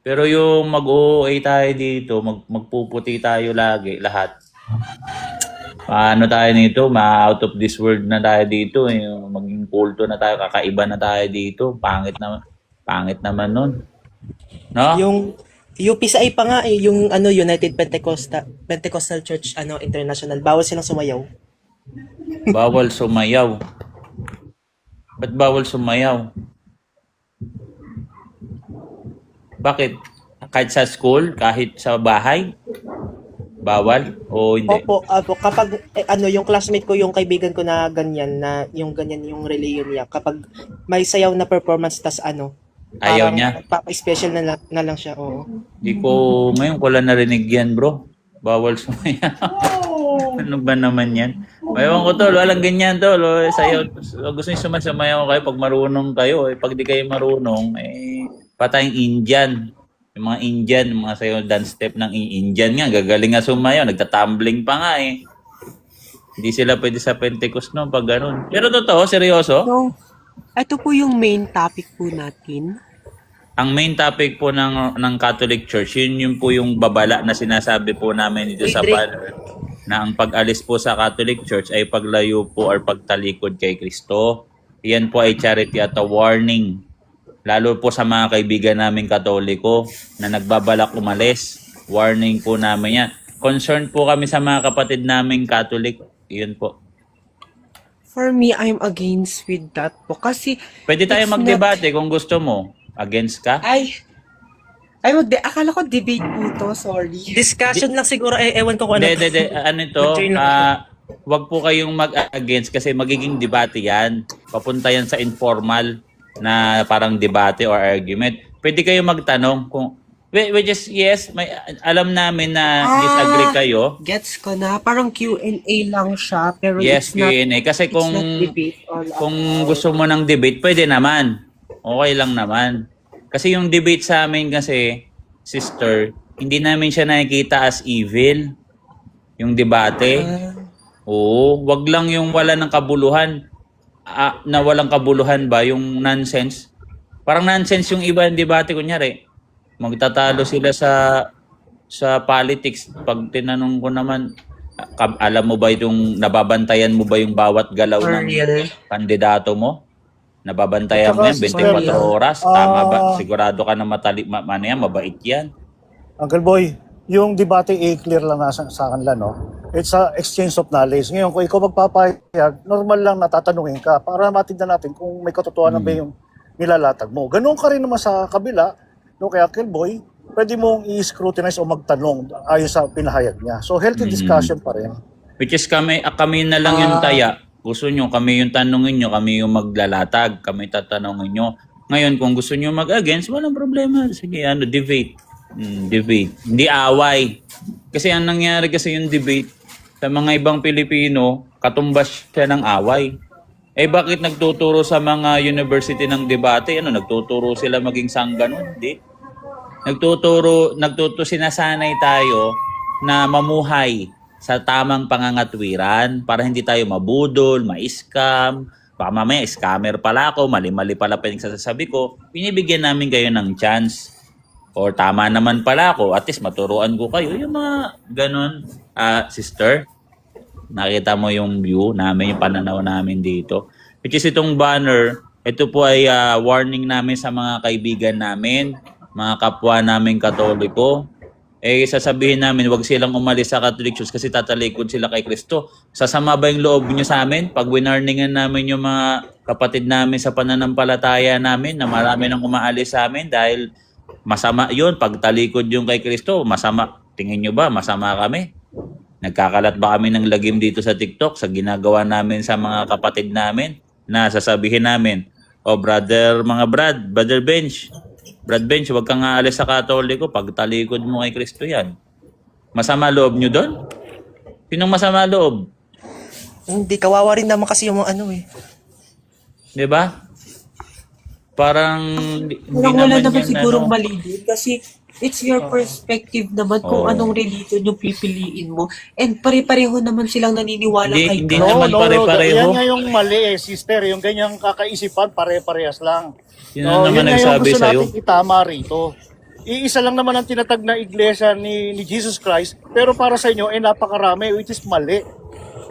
Pero yung mag-OA tayo dito, magpuputi tayo lagi, lahat. Paano tayo nito? Ma-out of this world na tayo dito. Yung maging kulto na tayo, kakaiba na tayo dito. Pangit naman nun. No? Yung UPSI pa nga eh, yung United Pentecostal Church International, bawal silang sumayaw. Bawal sumayaw. Ba't bawal sumayaw? Bakit? Kahit sa school, kahit sa bahay? Bawal o hindi? Opo, kapag yung classmate ko, yung kaibigan ko na ganyan yung religion niya, kapag may sayaw na performance tas Ayaw parang niya? Papa-special na lang siya, oo. Ngayon ko lang narinig yan, bro. Bawal sumayaw. Ano ba naman yan? Ewan ko, tol. Walang ganyan, tol. Sayaw. Gusto niyo sumayaw kayo pag marunong kayo. Pag di kayo marunong, patayang Indian. Yung mga Indian, mga sayaw dance step ng Indian nga. Gagaling nga sumayaw. Nagtatumbling pa nga eh. Hindi sila pwede sa Pentecost no pag ganun. Pero totoo, seryoso. So, ito po yung main topic po natin. Ang main topic po ng Catholic Church, yun po yung babala na sinasabi po namin dito sa banner na ang pag-alis po sa Catholic Church ay paglayo po or pagtalikod kay Kristo. Yan po ay charity at a warning. Lalo po sa mga kaibigan naming Katoliko na nagbabalak umalis. Warning po namin yan. Concerned po kami sa mga kapatid naming Catholic. Yun po. For me, I'm against with that po. Kasi, Pwede tayo it's magdebate kung gusto mo. Against ka? akala ko debate po to, sorry. Discussion lang siguro, ewan ko kung ano. Hindi. Ano ito? Doctrine lang. Wag po kayong mag-against kasi magiging debate yan. Papunta yan sa informal na parang debate or argument. Pwede kayo magtanong kung which is yes, alam namin na disagree kayo. Gets ko na. Parang Q&A lang siya. Pero Yes, it's not, Q&A. Kasi it's not debate. kung gusto mo ng debate, pwede naman. Okay lang naman. Kasi yung debate sa amin kasi, sister, hindi namin siya nakikita as evil. Yung debate. Oo, wag lang yung wala ng kabuluhan. Na walang kabuluhan ba? Yung nonsense. Parang nonsense yung iba yung debate. Kunyari, magtatalo sila sa politics. Pag tinanong ko naman, alam mo ba itong, nababantayan mo ba yung bawat galaw For ng real. kandidato mo? Nababantayan mo yan, 24 oras. Tama ba? Sigurado ka na mabait yan. Uncle Boy, yung debate clear lang nga sa kanila, no? It's a exchange of knowledge. Ngayon, kung ikaw magpapahayag, normal lang natatanungin ka para matindan natin kung may katotohanan ba yung nilalatag mo. Ganun ka rin naman sa kabila, no? Kaya Uncle Boy, pwede mong i-scrutinize o magtanong ayon sa pinahayag niya. So, healthy discussion pa rin. Which is kami na lang yung taya. Gusto nyo, kami yung tanungin nyo, kami yung maglalatag, kami tatanungin nyo. Ngayon, kung gusto nyo mag-against, walang problema. Sige, debate. Debate. Hindi away. Kasi ang nangyari kasi yung debate, sa mga ibang Pilipino, katumbas siya ng away. Bakit nagtuturo sa mga university ng debate? Nagtuturo sila maging sangganon? Hindi. Sinasanay tayo na mamuhay sa tamang pangangatwiran para hindi tayo mabudol, ma-scam. Baka mamaya, scammer pala ako, mali-mali pala pinagsasabi ko. Binibigyan namin kayo ng chance. Or tama naman pala ako, at least maturuan ko kayo. Yung mga ganon, sister, nakita mo yung view namin, yung pananaw namin dito. Which is itong banner, ito po ay warning namin sa mga kaibigan namin, mga kapwa namin Katoliko. Sasabihin namin, wag silang umalis sa Catholic Church kasi tatalikod sila kay Kristo. Sasama ba yung loob nyo sa amin? Pag winarningan namin yung mga kapatid namin sa pananampalataya namin na marami nang umaalis sa amin dahil masama yun. Pag talikod yung kay Kristo, masama. Tingin nyo ba, masama kami? Nagkakalat ba kami ng lagim dito sa TikTok sa ginagawa namin sa mga kapatid namin na sasabihin namin, brother Bench, huwag kang aalis sa Katoliko pag talikod mo kay Kristo yan. Masama loob nyo doon? Sinong masama loob? Hindi, kawawa rin naman kasi yung mga Di ba? Parang hindi Wala naman naman yan, sigurong ano. mali din kasi it's your perspective naman kung Oo. anong religion yung pipiliin mo. And pare-pareho naman silang naniniwala Hindi- kay hindi God. naman pare-pareho. Yan nga yung mali sister. Yung ganyang kakaisipan, pare-parehas lang. Yun na naman yun nga yung nagsabi gusto sa'yo. natin itama rito. Iisa lang naman ang tinatag na iglesia ni Jesus Christ, pero para sa inyo, napakarami, which is mali.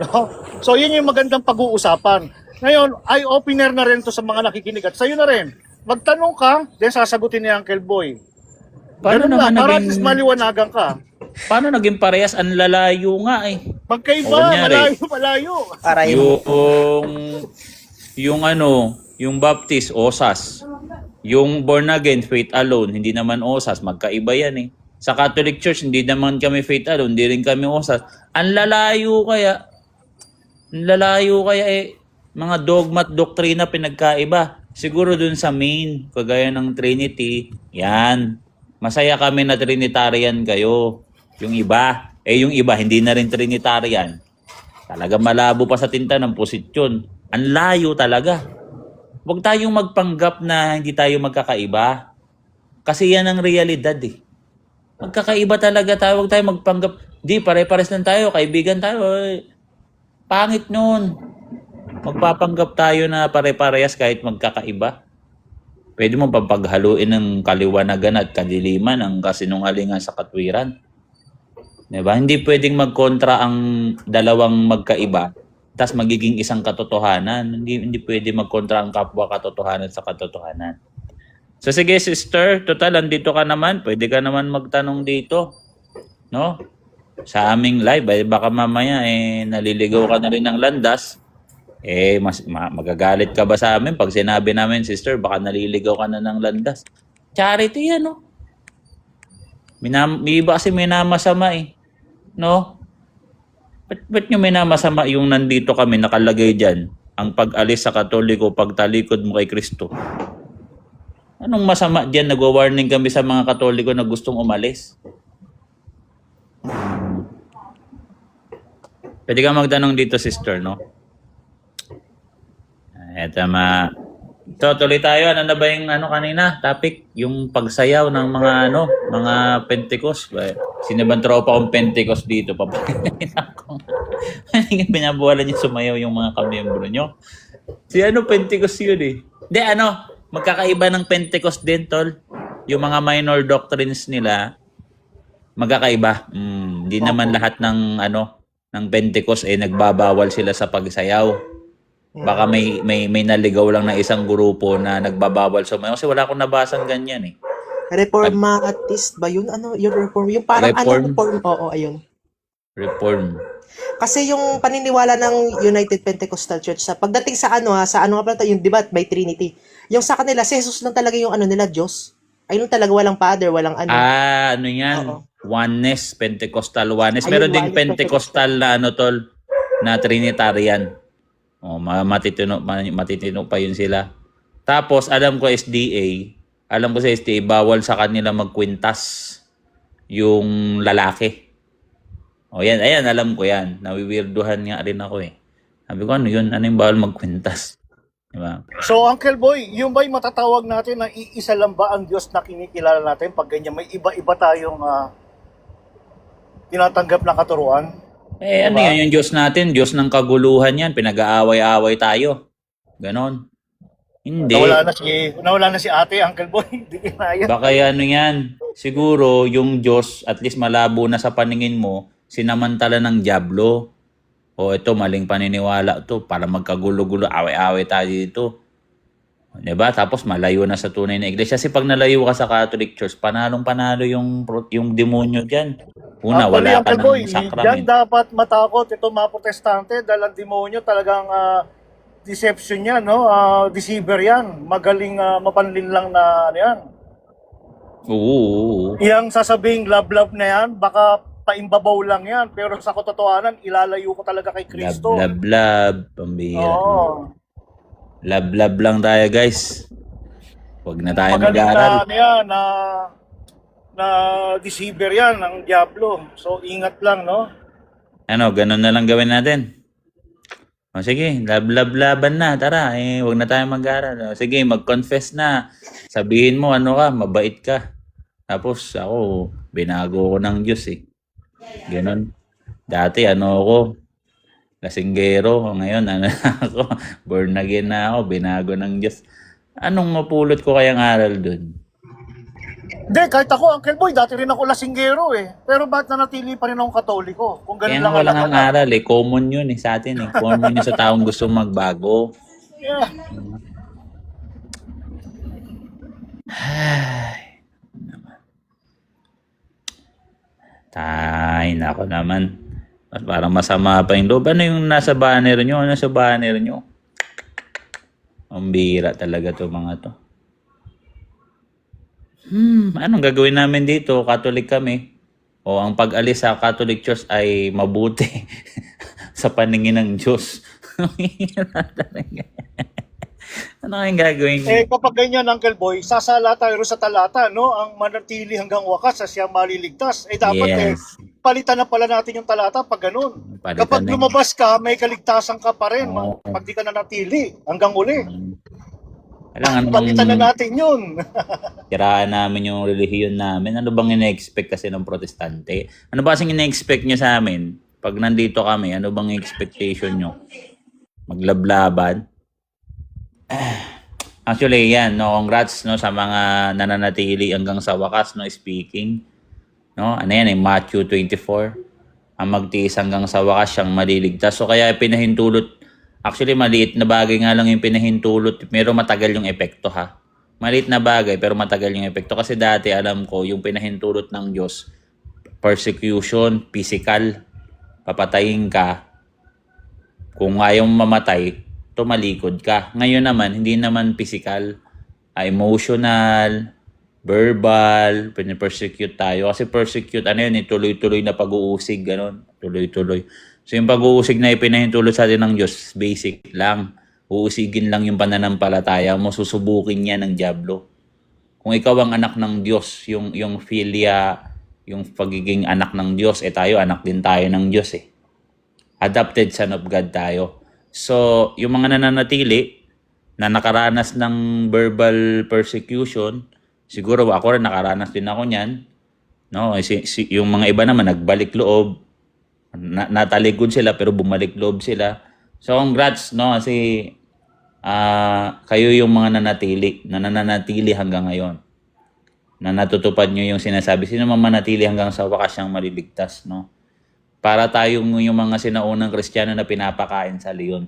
No? So, yun yung magandang pag-uusapan. Ngayon, eye-opener na rin to sa mga nakikinig at sa'yo na rin. Magtanong ka, then sasagutin ni Uncle Boy. Paano Ganun naman lang, para at least naging, maliwanagan ka. paano naging parehas? Ang lalayo nga eh. Magkaiba, O, kunyari, malayo. Para yung yung Baptist, OSAS. Yung born again, faith alone, hindi naman OSAS. Magkaiba yan eh. Sa Catholic Church, hindi naman kami faith alone, hindi rin kami OSAS. Ang lalayo kaya mga dogma at doktrina pinagkaiba. Siguro dun sa main, kagaya ng Trinity, yan. Masaya kami na Trinitarian kayo. Yung iba, yung iba hindi na rin Trinitarian. Talaga malabo pa sa tinta ng posisyon. Ang layo talaga. Huwag tayong magpanggap na hindi tayo magkakaiba. Kasi yan ang realidad eh. Magkakaiba talaga tayo. Huwag tayong magpanggap. Di, pare-pares lang tayo. Kaibigan tayo. Pangit nun. Magpapanggap tayo na pare-parehas kahit magkakaiba. Pwede mo papaghaluin ng kaliwanagan at kadiliman ang kasinungalingan sa katwiran. Diba? Hindi pwedeng magkontra ang dalawang magkaiba tas magiging isang katotohanan. Hindi pwede magkontra ang kapwa katotohanan sa katotohanan. So sige sister, total andito ka naman, pwede ka naman magtanong dito. No? Sa aming live, baka mamaya naliligaw ka na rin ng landas. Magagalit ka ba sa amin pag sinabi namin, sister, baka naliligaw ka na ng landas? Charity yan, no? May iba kasi minamasama eh. No? Ba't nyo minamasama yung nandito kami nakalagay dyan? Ang pag-alis sa Katoliko, pagtalikod mo kay Kristo. Anong masama dyan? Nagwa-warning kami sa mga Katoliko na gustong umalis. Pwede ka magtanong dito, sister, no? Eto So, tuloy tayo. Ano na ba yung kanina? Topic? Yung pagsayaw ng mga Pentecost. Sino bang tropa kong Pentecost dito? Papalin ako. Pinabuwalan niyo sumayaw yung mga kamiyembro nyo. Si Pentecost yun eh. Hindi, magkakaiba ng Pentecost din, tol. Yung mga minor doctrines nila, magkakaiba. Hindi naman lahat ng Pentecost nagbabawal sila sa pagsayaw. Baka may naligaw lang na isang grupo na nagbabawal sumayaw. Kasi wala akong nabasang ganyan eh. Reformatist ba yun? Yung reform? Yung parang Reform? reform? Oo, ayun. Reform. Kasi yung paniniwala ng United Pentecostal Church sa pagdating sa sa nga pala yung debate by Trinity. Yung sa kanila, si Jesus lang talaga yung nila, Diyos. Ayun talaga, walang Father, walang Yan? Oo. Oneness, Pentecostal oneness. Ayun, Meron ding oneness, Pentecostal na tol, na Trinitarian. Matitino pa yun sila. Tapos, alam ko sa SDA, bawal sa kanila magkwintas yung lalaki. Ayan, alam ko yan. Nawiwirduhan nga rin ako eh. Sabi ko, ano yun? Ano yung bawal magkwintas? Diba? So, Uncle Boy, yung ba'y matatawag natin na iisa lang ba ang Diyos na kinikilala natin pag ganyan may iba-iba tayong tinatanggap na katuruan? Ano Diba? yan yung Diyos natin? Diyos ng kaguluhan yan. Pinag-aaway-aaway tayo. Ganon. Hindi. Nawala na si ate, Uncle Boy. Hindi kinaya. Baka yan. Siguro yung Diyos, at least malabo na sa paningin mo, sinamantala ng dyablo. Ito, maling paniniwala to para magkagulo-gulo, away-away tayo dito. Diba? Tapos malayo na sa tunay na iglesia. Kasi pag nalayo ka sa Catholic Church, panalong-panalo yung demonyo dyan. Una, Actually, wala ka Uncle Boy, ng diyan sacrament. dapat matakot ito mga protestante dahil ang demonyo talagang deception yan, no? Deceiver yan. Magaling mapanlinlang na yan. Oo. Iyang sasabing love na yan, baka paimbabaw lang yan. Pero sa katotohanan, ilalayo ko talaga kay Kristo. Love. Pambihira. Oo. Love lang tayo, guys. Huwag na tayo Magaling mag-aaral. na deceiver yan, ng Diablo. So, ingat lang, no? Ganun na lang gawin natin. O sige, laban na. Tara, wag na tayo mag-aral. O, sige, mag-confess na. Sabihin mo, ano ka, mabait ka. Tapos ako, binago ko ng Diyos eh. Ganon. Dati, lasinggero. Ngayon, ako, born again na ako, binago ng Diyos. Anong mapulot ko kayang aral dun? Hindi, kahit ako, Uncle Boy, dati rin ako lasinggero eh. Pero bakit nanatili pa rin akong Katoliko? Kung Kaya ganun nga lang walang ang ang aral eh. Common yun eh sa atin eh. Common yun sa taong gusto magbago. Yeah. Tay, nako naman. At parang masama pa yung loob. Ano yung nasa banner nyo? Ano sa banner nyo? Ang bira talaga to mga to. Anong gagawin namin dito? Catholic kami. O ang pag-alis sa Catholic Church ay mabuti sa paningin ng Diyos. Ano kayang gagawin? Eh kapag ganyan, Uncle Boy, sasala tayo rin sa talata, no? Ang manatili hanggang wakas sa siya maliligtas. Eh dapat Yes. palitan na pala natin yung talata pag ganun. Palitan Kapag na. lumabas ka, may kaligtasan ka pa rin. Oo. Pag di ka nanatili hanggang uli. Kailangan Palitan na namang natin yun. kiraan namin yung relihiyon namin. Ano bang ina-expect kasi ng protestante? Ano ba kasing ina-expect nyo sa amin? Pag nandito kami, ano bang expectation nyo? Maglablaban? Actually, yan, no, congrats no sa mga nananatili hanggang sa wakas no speaking. No, ano yan, Matthew 24. Ang magtiis hanggang sa wakas siyang maliligtas. So kaya pinahintulot, actually maliit na bagay nga lang yung pinahintulot, pero matagal yung epekto ha. Maliit na bagay pero matagal yung epekto kasi dati alam ko yung pinahintulot ng Diyos, persecution, physical, papatayin ka. Kung ayaw mo mamatay, tumalikod ka. Ngayon naman, hindi naman physical, emotional, verbal, pinipersecute tayo. Kasi persecute, tuloy-tuloy na pag-uusig, gano'n. Tuloy-tuloy. So yung pag-uusig na ipinahintulot sa atin ng Diyos, basic lang. Uusigin lang yung pananampalataya mo, susubukin niya ng dyablo. Kung ikaw ang anak ng Diyos, yung philia, yung pagiging anak ng Diyos, tayo, anak din tayo ng Diyos eh. Adopted son of God tayo. So, yung mga nananatili na nakaranas ng verbal persecution, siguro ako rin nakaranas din ako niyan. No, yung mga iba naman nagbalik loob. Natalikod sila pero bumalik loob sila. So, congrats no kasi kayo yung mga nananatili hanggang ngayon. Na natutupad nyo yung sinasabi. Sino man manatili hanggang sa wakas siyang maliligtas, no? Para tayong yung mga sinaunang Kristiyano na pinapakain sa leon.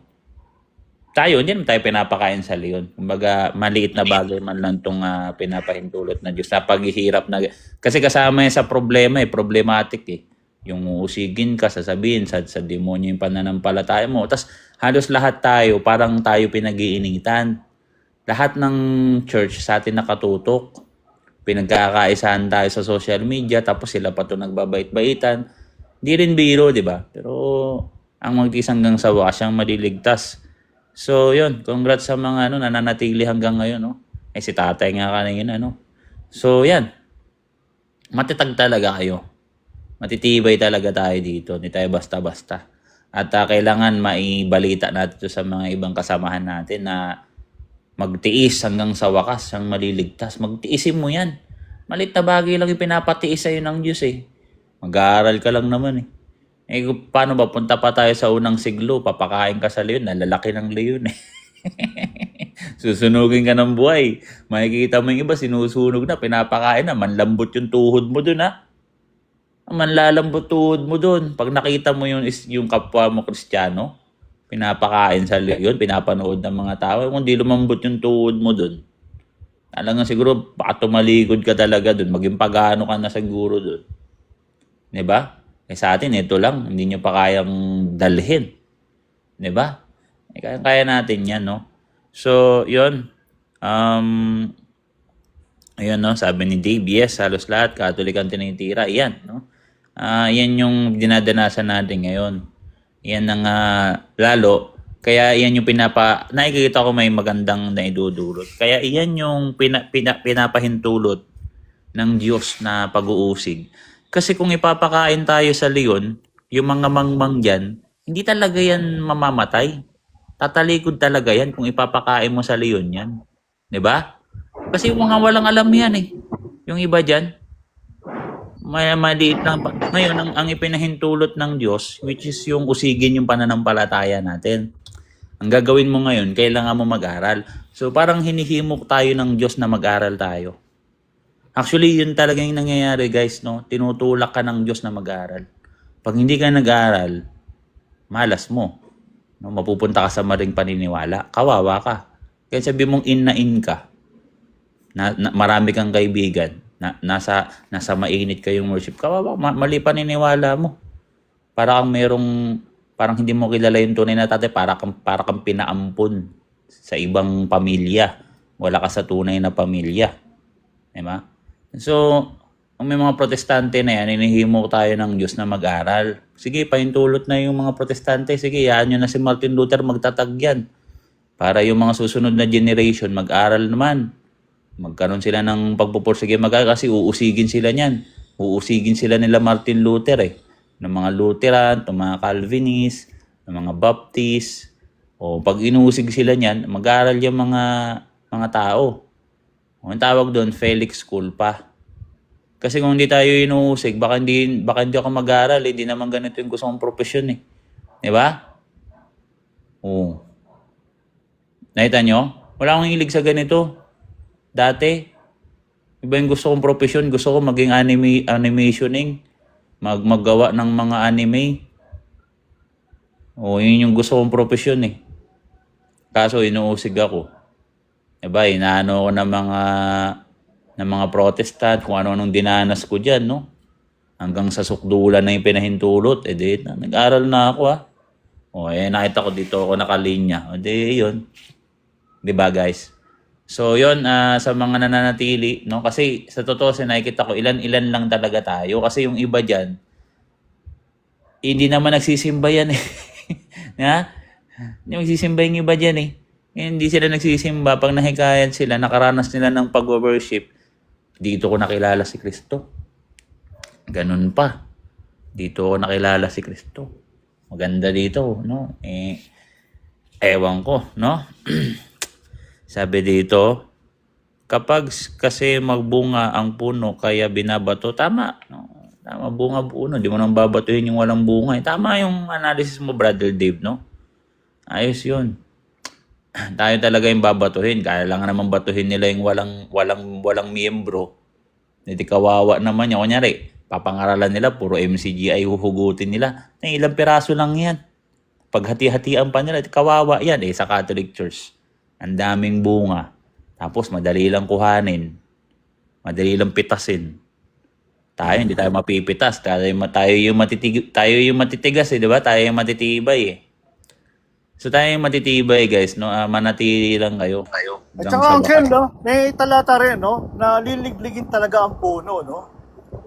Tayo, hindi naman tayo pinapakain sa leon. Kumbaga, maliit na bagay man lang itong pinapahintulot na Diyos. Sa paghihirap na... Kasi kasama yan sa problema problematic eh. Yung uusigin ka, sasabihin sa demonyo yung pananampalataya mo. Tapos halos lahat tayo, parang tayo pinag-iinitan. Lahat ng church sa atin nakatutok. Pinagkakaisahan tayo sa social media, tapos sila pa ito nagbabait-baitan. Hindi rin biro, di ba? Pero ang magtiis hanggang sa wakas siyang maliligtas. So, yun. Congrats sa mga nananatili hanggang ngayon, no? Si tatay nga kanina, no? So, yan. Matitag talaga kayo. Matitibay talaga tayo dito. Hindi tayo basta-basta. At kailangan maibalita natin sa mga ibang kasamahan natin na magtiis hanggang sa wakas siyang maliligtas. Magtiisin mo yan. Malit na bagay lang yung pinapatiis sa'yo ng Diyos eh. Mag-aaral ka lang naman eh. Paano ba? Punta pa tayo sa unang siglo, papakain ka sa leon, nalalaki ng leon eh. Susunugin ka ng buhay. Makikita mo yung iba, sinusunog na, pinapakain na, manlambot yung tuhod mo dun ha. Manlalambot tuhod mo dun. Pag nakita mo yung kapwa mo Kristiyano, pinapakain sa leon, pinapanood ng mga tao, kung di lumambot yung tuhod mo dun, talagang siguro baka tumalikod ka talaga dun, maging pagano ka na siguro dun. Diba? Sa atin, ito lang. Hindi nyo pa kayang dalhin. Diba? Kaya natin yan, no? So, yun. Ayun, no? Sabi ni Dave, yes, halos lahat. Catholic ang tinitira. Yan, no? Yan yung dinadanasan natin ngayon. Yan ang lalo. Kaya yan yung nakikita ko may magandang naidudulot. Kaya yan yung pinapahintulot ng Diyos na pag-uusig. Kasi kung ipapakain tayo sa leon, yung mga mangmang dyan, hindi talaga yan mamamatay. tatalikod talaga yan kung ipapakain mo sa leon yan. 'Di ba? Kasi yung mga walang alam yan eh. Yung iba dyan, may maliit lang. Ngayon, ang ipinahintulot ng Diyos, which is yung usigin yung pananampalataya natin. Ang gagawin mo ngayon, kailangan mo mag-aral. So parang hinihimok tayo ng Diyos na mag-aral tayo. Actually, yun talaga yung nangyayari guys, no? Tinutulak ka ng Diyos na mag-aral. Pag hindi ka nag-aral, malas mo. No? Mapupunta ka sa maring paniniwala. Kawawa ka. Kaya sabi mong in na in ka. Marami kang kaibigan. Nasa mainit kayong worship. Kawawa, mali paniniwala mo. Parang hindi mo kilala yung tunay na tatay. Para kang pinaampun sa ibang pamilya. Wala ka sa tunay na pamilya. Diba? So, may mga protestante na yan, inihimo tayo ng Diyos na mag-aral. Sige, pahintulot na yung mga protestante. Sige, yaan nyo na si Martin Luther magtatag yan. Para yung mga susunod na generation, mag-aral naman. Magkaroon sila ng pagpupursige mag-aral kasi uusigin sila niyan. Uusigin sila nila Martin Luther eh. Ng mga Lutheran, ng mga Calvinist, ng mga Baptist. O pag inuusig sila niyan, mag-aral yung mga tao. Ang tawag doon, Felix Culpa. Kasi kung hindi tayo inuusig, baka hindi ako mag-aral. Hindi naman ganito yung gusto kong profesyon eh. Di ba? Oo. Nakita nyo? Wala akong hilig sa ganito. Dati, iba yung gusto kong profesyon. Gusto ko maging animationing. Maggawa ng mga anime. Oo, yun yung gusto kong profesyon eh. Kaso inuusig ako. Diba, inaano ko ng mga protestant, kung ano-anong dinanas ko dyan, no? Hanggang sa sukdulan na yung pinahintulot, nag-aral na ako, O, nakita ko dito ako nakalinya. O, yun. Diba, guys? So, yun, sa mga nananatili, no? Kasi, sa totoo, nakikita ko, ilan-ilan lang talaga tayo. Kasi yung iba dyan, hindi naman nagsisimba yan, eh. Hindi magsisimba yung iba dyan, eh. Hindi sila nagsisimba. Pag nahikayat sila, nakaranas nila ng pag-worship, dito ko nakilala si Kristo. Ganun pa. Dito ko nakilala si Kristo. Maganda dito, no? Ewan ko, no? Sabi dito, kapag kasi magbunga ang puno, kaya binabato, tama, no? Tama, bunga puno. Di mo nang babatuhin yung walang bunga. Tama yung analysis mo, Brother Dave, no? Ayos yun. Tayo talaga yung babatuhin. Kaya lang naman batuhin nila yung walang miyembro. Hindi kawawa naman yan. Kunyari, papangaralan nila, puro MCGI huhugutin nila. Ilang piraso lang yan. Pag hati-hatian pa nila, kawawa yan. Sa Catholic Church, ang daming bunga. Tapos madali lang kuhanin. Madali lang pitasin. Tayo, hindi tayo mapipitas. Tayo yung matitigas, di ba? Tayo yung matitibay, eh. So tayo yung matitibay, guys, no? Manatili lang kayo. At saka, Uncle, no? May talata rin, no? Na liligligin talaga ang puno, no?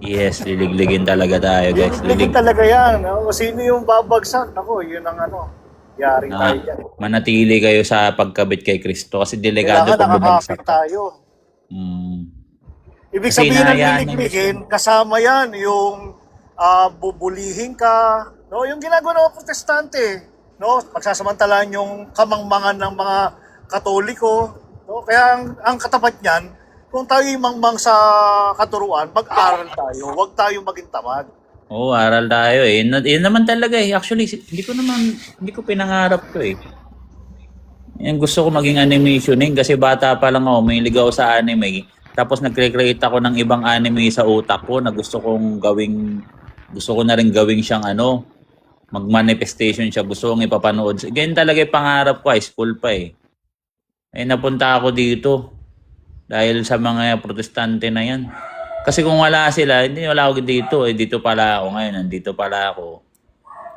Yes, liligligin talaga tayo, guys. Liligligin talaga yan, no? Sino yung babagsak? Ako, yun ang yari tayo dyan. Manatili kayo sa pagkabit kay Kristo kasi delikado pag bumagsak. Kailangan nakakapit tayo. Ibig Kasi sabihin ng hinahayaan liligligin, kasama yan yung bubulihin ka, no? Yung ginagawa ng mga protestante, no, pagsasamantalaan yung kamangmangan ng mga Katoliko, no? Kaya ang katapat niyan, kung tayo yung mangmang sa katuruan, mag-aral tayo, huwag tayo maging tamad. Oo, aral tayo eh. Yun naman talaga eh. Actually, hindi ko pinangarap to eh. Yan, gusto ko maging animationing kasi bata pa lang ako, may ligaw sa anime. Tapos nag-create ako ng ibang anime sa utak ko na gusto ko na rin gawing siyang mag-manifestation siya. Gusto kong ipapanood. Ganyan talaga yung pangarap ko, high school pa eh. Napunta ako dito dahil sa mga protestante na yan. Kasi kung wala sila, wala ako dito. Dito pala ako ngayon. Nandito pala ako.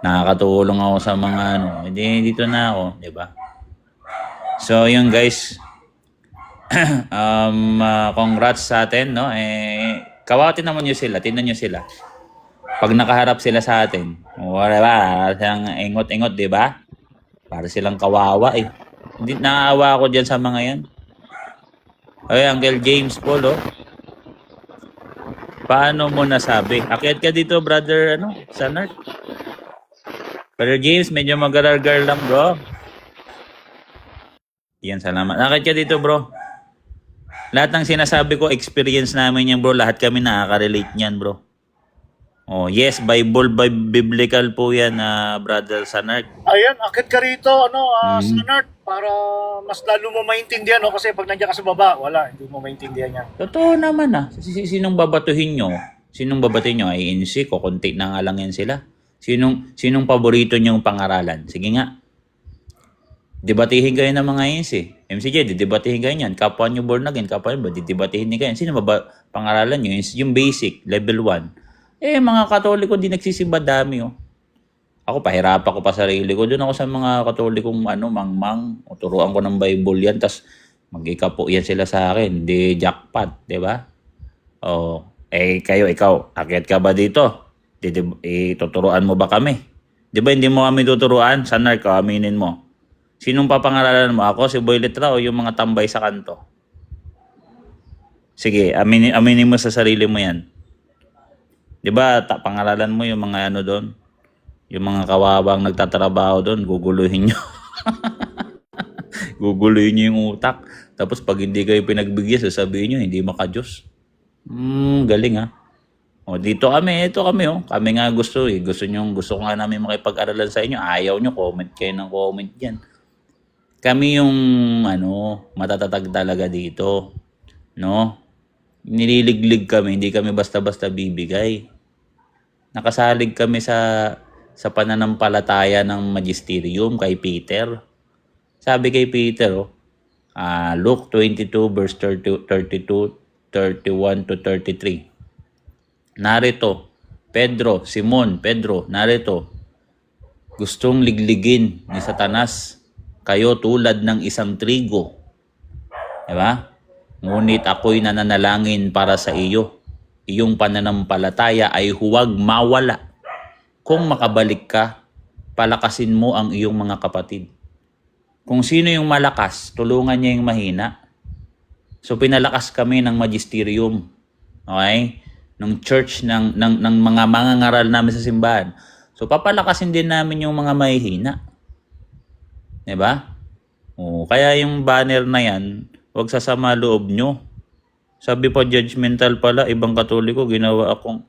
Nakakatulong ako sa mga dito na ako. Diba? So, yun guys. Congrats sa atin, no? Kawatin naman nyo sila. Tingnan nyo sila. Pag nakaharap sila sa atin, wala ba? Silang ingot-ingot, di ba? Para silang kawawa eh. Hindi naawa ako diyan sa mga yan. Ay, Uncle James Paul, Paano mo nasabi? Akyat ka dito, brother, Sanart. Brother James, medyo mag-alargar lang, bro. Yan, salamat. Nakit ka dito, bro. Lahat ng sinasabi ko, experience namin yan, bro. Lahat kami nakaka-relate niyan, bro. Oh, yes, biblical po yan, Brother Sanart. Ayan, akit ka rito, Sanart, para mas lalo mo maintindihan, no? Kasi pag nandiyan ka sa baba, wala, hindi mo maintindihan yan. Totoo naman Sinong babatuhin nyo? Sinong babatuhin nyo? Ay INC, kukunti na nga lang yan sila. Sinong paborito nyong pangaralan? Sige nga. Debatihin kayo ng mga INC. MCJ, didebatihin kayo yan. Kapwa nyo born again, kapwa nyo ba, didebatihin niyo kayo. Sino pangaralan nyo? Yung basic, level 1. Mga Katoliko di nagsisimba dami, oh. Ako, pahirapan ko pa sarili ko. Doon ako sa mga Katolikong mangmang. Turuan ko ng Bible yan. Tapos, mag-ikapo yan sila sa akin. Di jackpot, di ba? Oh, ikaw, akyat ka ba dito? Tuturuan mo ba kami? Di ba hindi mo kami tuturuan? Sanar ka, aminin mo. Sinong papangaralan mo? Ako, si Boy Letra o yung mga tambay sa kanto? Sige, aminin mo sa sarili mo yan. Di ba, pangaralan mo yung mga doon? Yung mga kawawang nagtatrabaho doon, guguluhin nyo. Guguluhin nyo yung utak. Tapos pag hindi kayo pinagbigyan, sasabihin nyo, hindi maka-Diyos. Galing ha. O, ito kami oh. Kami nga gusto gusto ko nga namin makipag-aralan sa inyo. Ayaw nyo, comment kayo ng comment dyan. Kami yung, matatatag talaga dito. No? Nililiglig kami, hindi kami basta-basta bibigay. Nakasalig kami sa pananampalataya ng magisterium kay Peter. Sabi kay Peter, Luke 22 verse 32, 31 to 33. Narito, Simon, Pedro, narito. Gustong ligligin ni Satanas kayo tulad ng isang trigo. Diba? Ngunit ako'y nananalangin para sa iyo. Iyong pananampalataya ay huwag mawala. Kung makabalik ka, palakasin mo ang iyong mga kapatid. Kung sino yung malakas, tulungan niya yung mahina. So pinalakas kami ng magisterium. Okay? Ng church, ng mga mangangaral namin sa simbahan. So papalakasin din namin yung mga mahihina. Diba? Kaya yung banner na yan, huwag sasama loob nyo. Sabi pa, judgmental pala, ibang Katoliko, ginawa akong,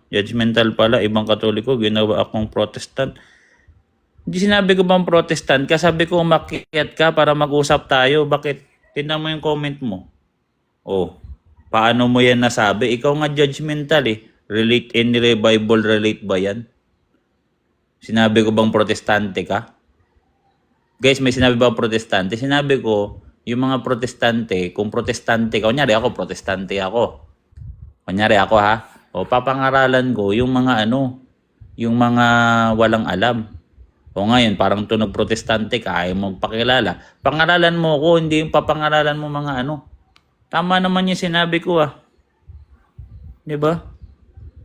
Judgmental pala, ibang Katoliko, ginawa akong Protestant. Hindi sinabi ko bang Protestant? Kasabi ko, umakyat ka para mag-usap tayo. Bakit? Tingnan mo yung comment mo. Paano mo yan nasabi? Ikaw nga judgmental eh. Bible relate ba yan? Sinabi ko bang Protestante ka? Guys, may sinabi ba Protestante? Sinabi ko, yung mga Protestante, kung Protestante ka, kunyari ako, Protestante ako. Kunyari ako ha, papangaralan ko yung mga yung mga walang alam. Ngayon, parang tunog Protestante ka, ayaw mo pakilala. Pangaralan mo ko, hindi yung papangaralan mo mga Tama naman yung sinabi ko Diba?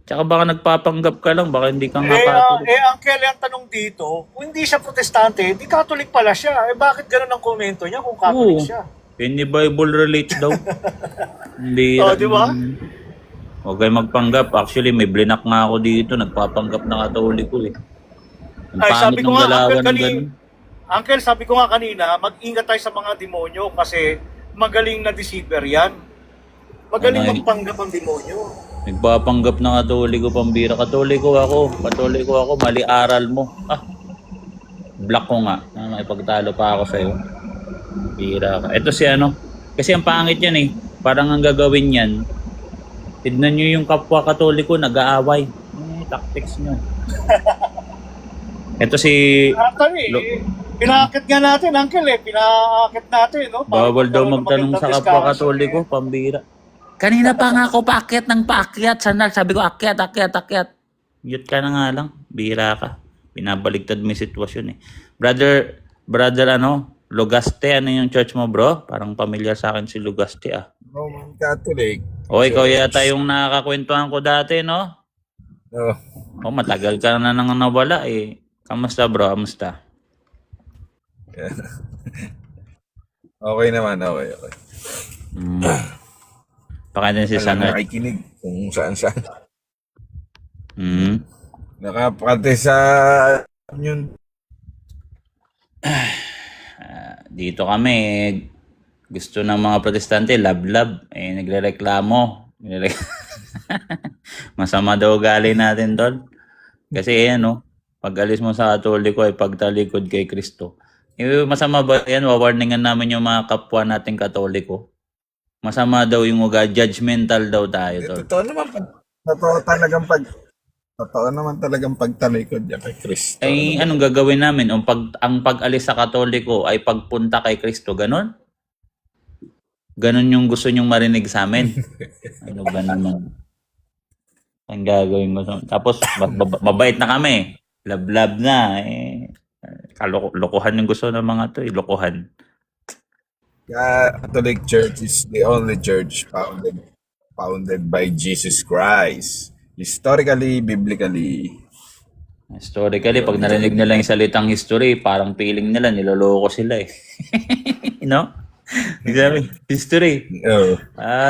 Tsaka baka nagpapanggap ka lang, baka hindi ka nga Catholic. Uncle, ang tanong dito, kung hindi siya Protestante, di Catholic pala siya. Bakit ganun ang komento niya kung Catholic siya? Any Bible relates daw. Hindi. Di ba? Huwag kayo magpanggap. Actually, may blinak nga ako dito. Nagpapanggap na Katoliko eh. Ang pangit ng galawan ng ganun. Uncle, sabi ko nga kanina, mag-ingat tayo sa mga demonyo kasi magaling na deceiver yan. Magaling magpanggap ang demonyo. Nagpapanggap na Katoliko, pambira. Katoliko ako, mali aral mo. Black ko nga. Ipagtalo pa ako sa'yo. Bira ka. Ito si kasi ang pangit yan eh. Parang ang gagawin yan, tignan nyo yung kapwa Katoliko, nag-aaway. Tactics nyo. Ito si... Pinakit nga natin, Uncle pinakit natin, no? Bawal daw magtanong sa kapwa Katoliko, pambira. Kanina pa nga ako paakyat ng paakyat. Sabi ko, akyat. Mute ka na nga lang. Bira ka. Pinabaligtad mo yung sitwasyon eh. Brother, Lugaste, ano yung church mo, bro? Parang familiar sa akin si Lugaste, Roman Catholic. Ikaw yata yung nakakakwentuhan ko dati, no? Matagal ka na nang nawala eh. Kamusta, bro? Kamusta? Okay naman, okay. Pakailan si Sanar. Nakikinig kung saan-saan. Mm-hmm. Nakapate sa yun. Dito kami, gusto ng mga protestante, love-love. Nagre-reklamo. Masama daw ugali natin, tol. Kasi pag alis mo sa Katoliko ay pagtalikod kay Kristo. Masama ba yan? Wawarningan namin yung mga kapwa nating Katoliko. Masama daw yung judgmental daw tayo, tol. Totoo naman talagang pagtalikod niya kay Kristo. Ay, anong gagawin namin? Ang pag-alis sa Katoliko ay pagpunta kay Kristo, ganon? Ganon yung gusto nyong marinig sa amin. Ano ba naman? Ang gagawin mo? Tapos, mabait na kami. Love-love na. Lokohan yung gusto ng mga to. Lokohan. Catholic Church is the only church founded by Jesus Christ. Historically, biblically. Historically, pag narinig nila yung salitang history, parang feeling nila, niloloko sila eh. No? Sabi, history. Oh.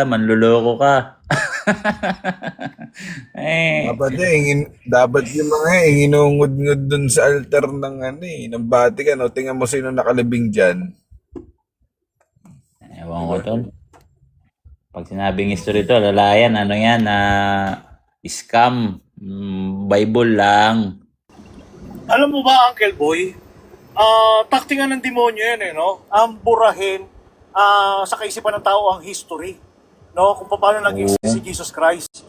Manluloko ka. Dapat yung mga inungod-ngod dun sa altar ng ng Vatican. Tingnan mo sino nakalibing dyan. Ewan ko, tol. Pag sinabing history to, lalayan, yan, scam, Bible lang. Alam mo ba, Uncle Boy, taktika ng demonyo yan no? Ang burahin sa kaisipan ng tao ang history, no? Kung paano nag-exist si Jesus Christ.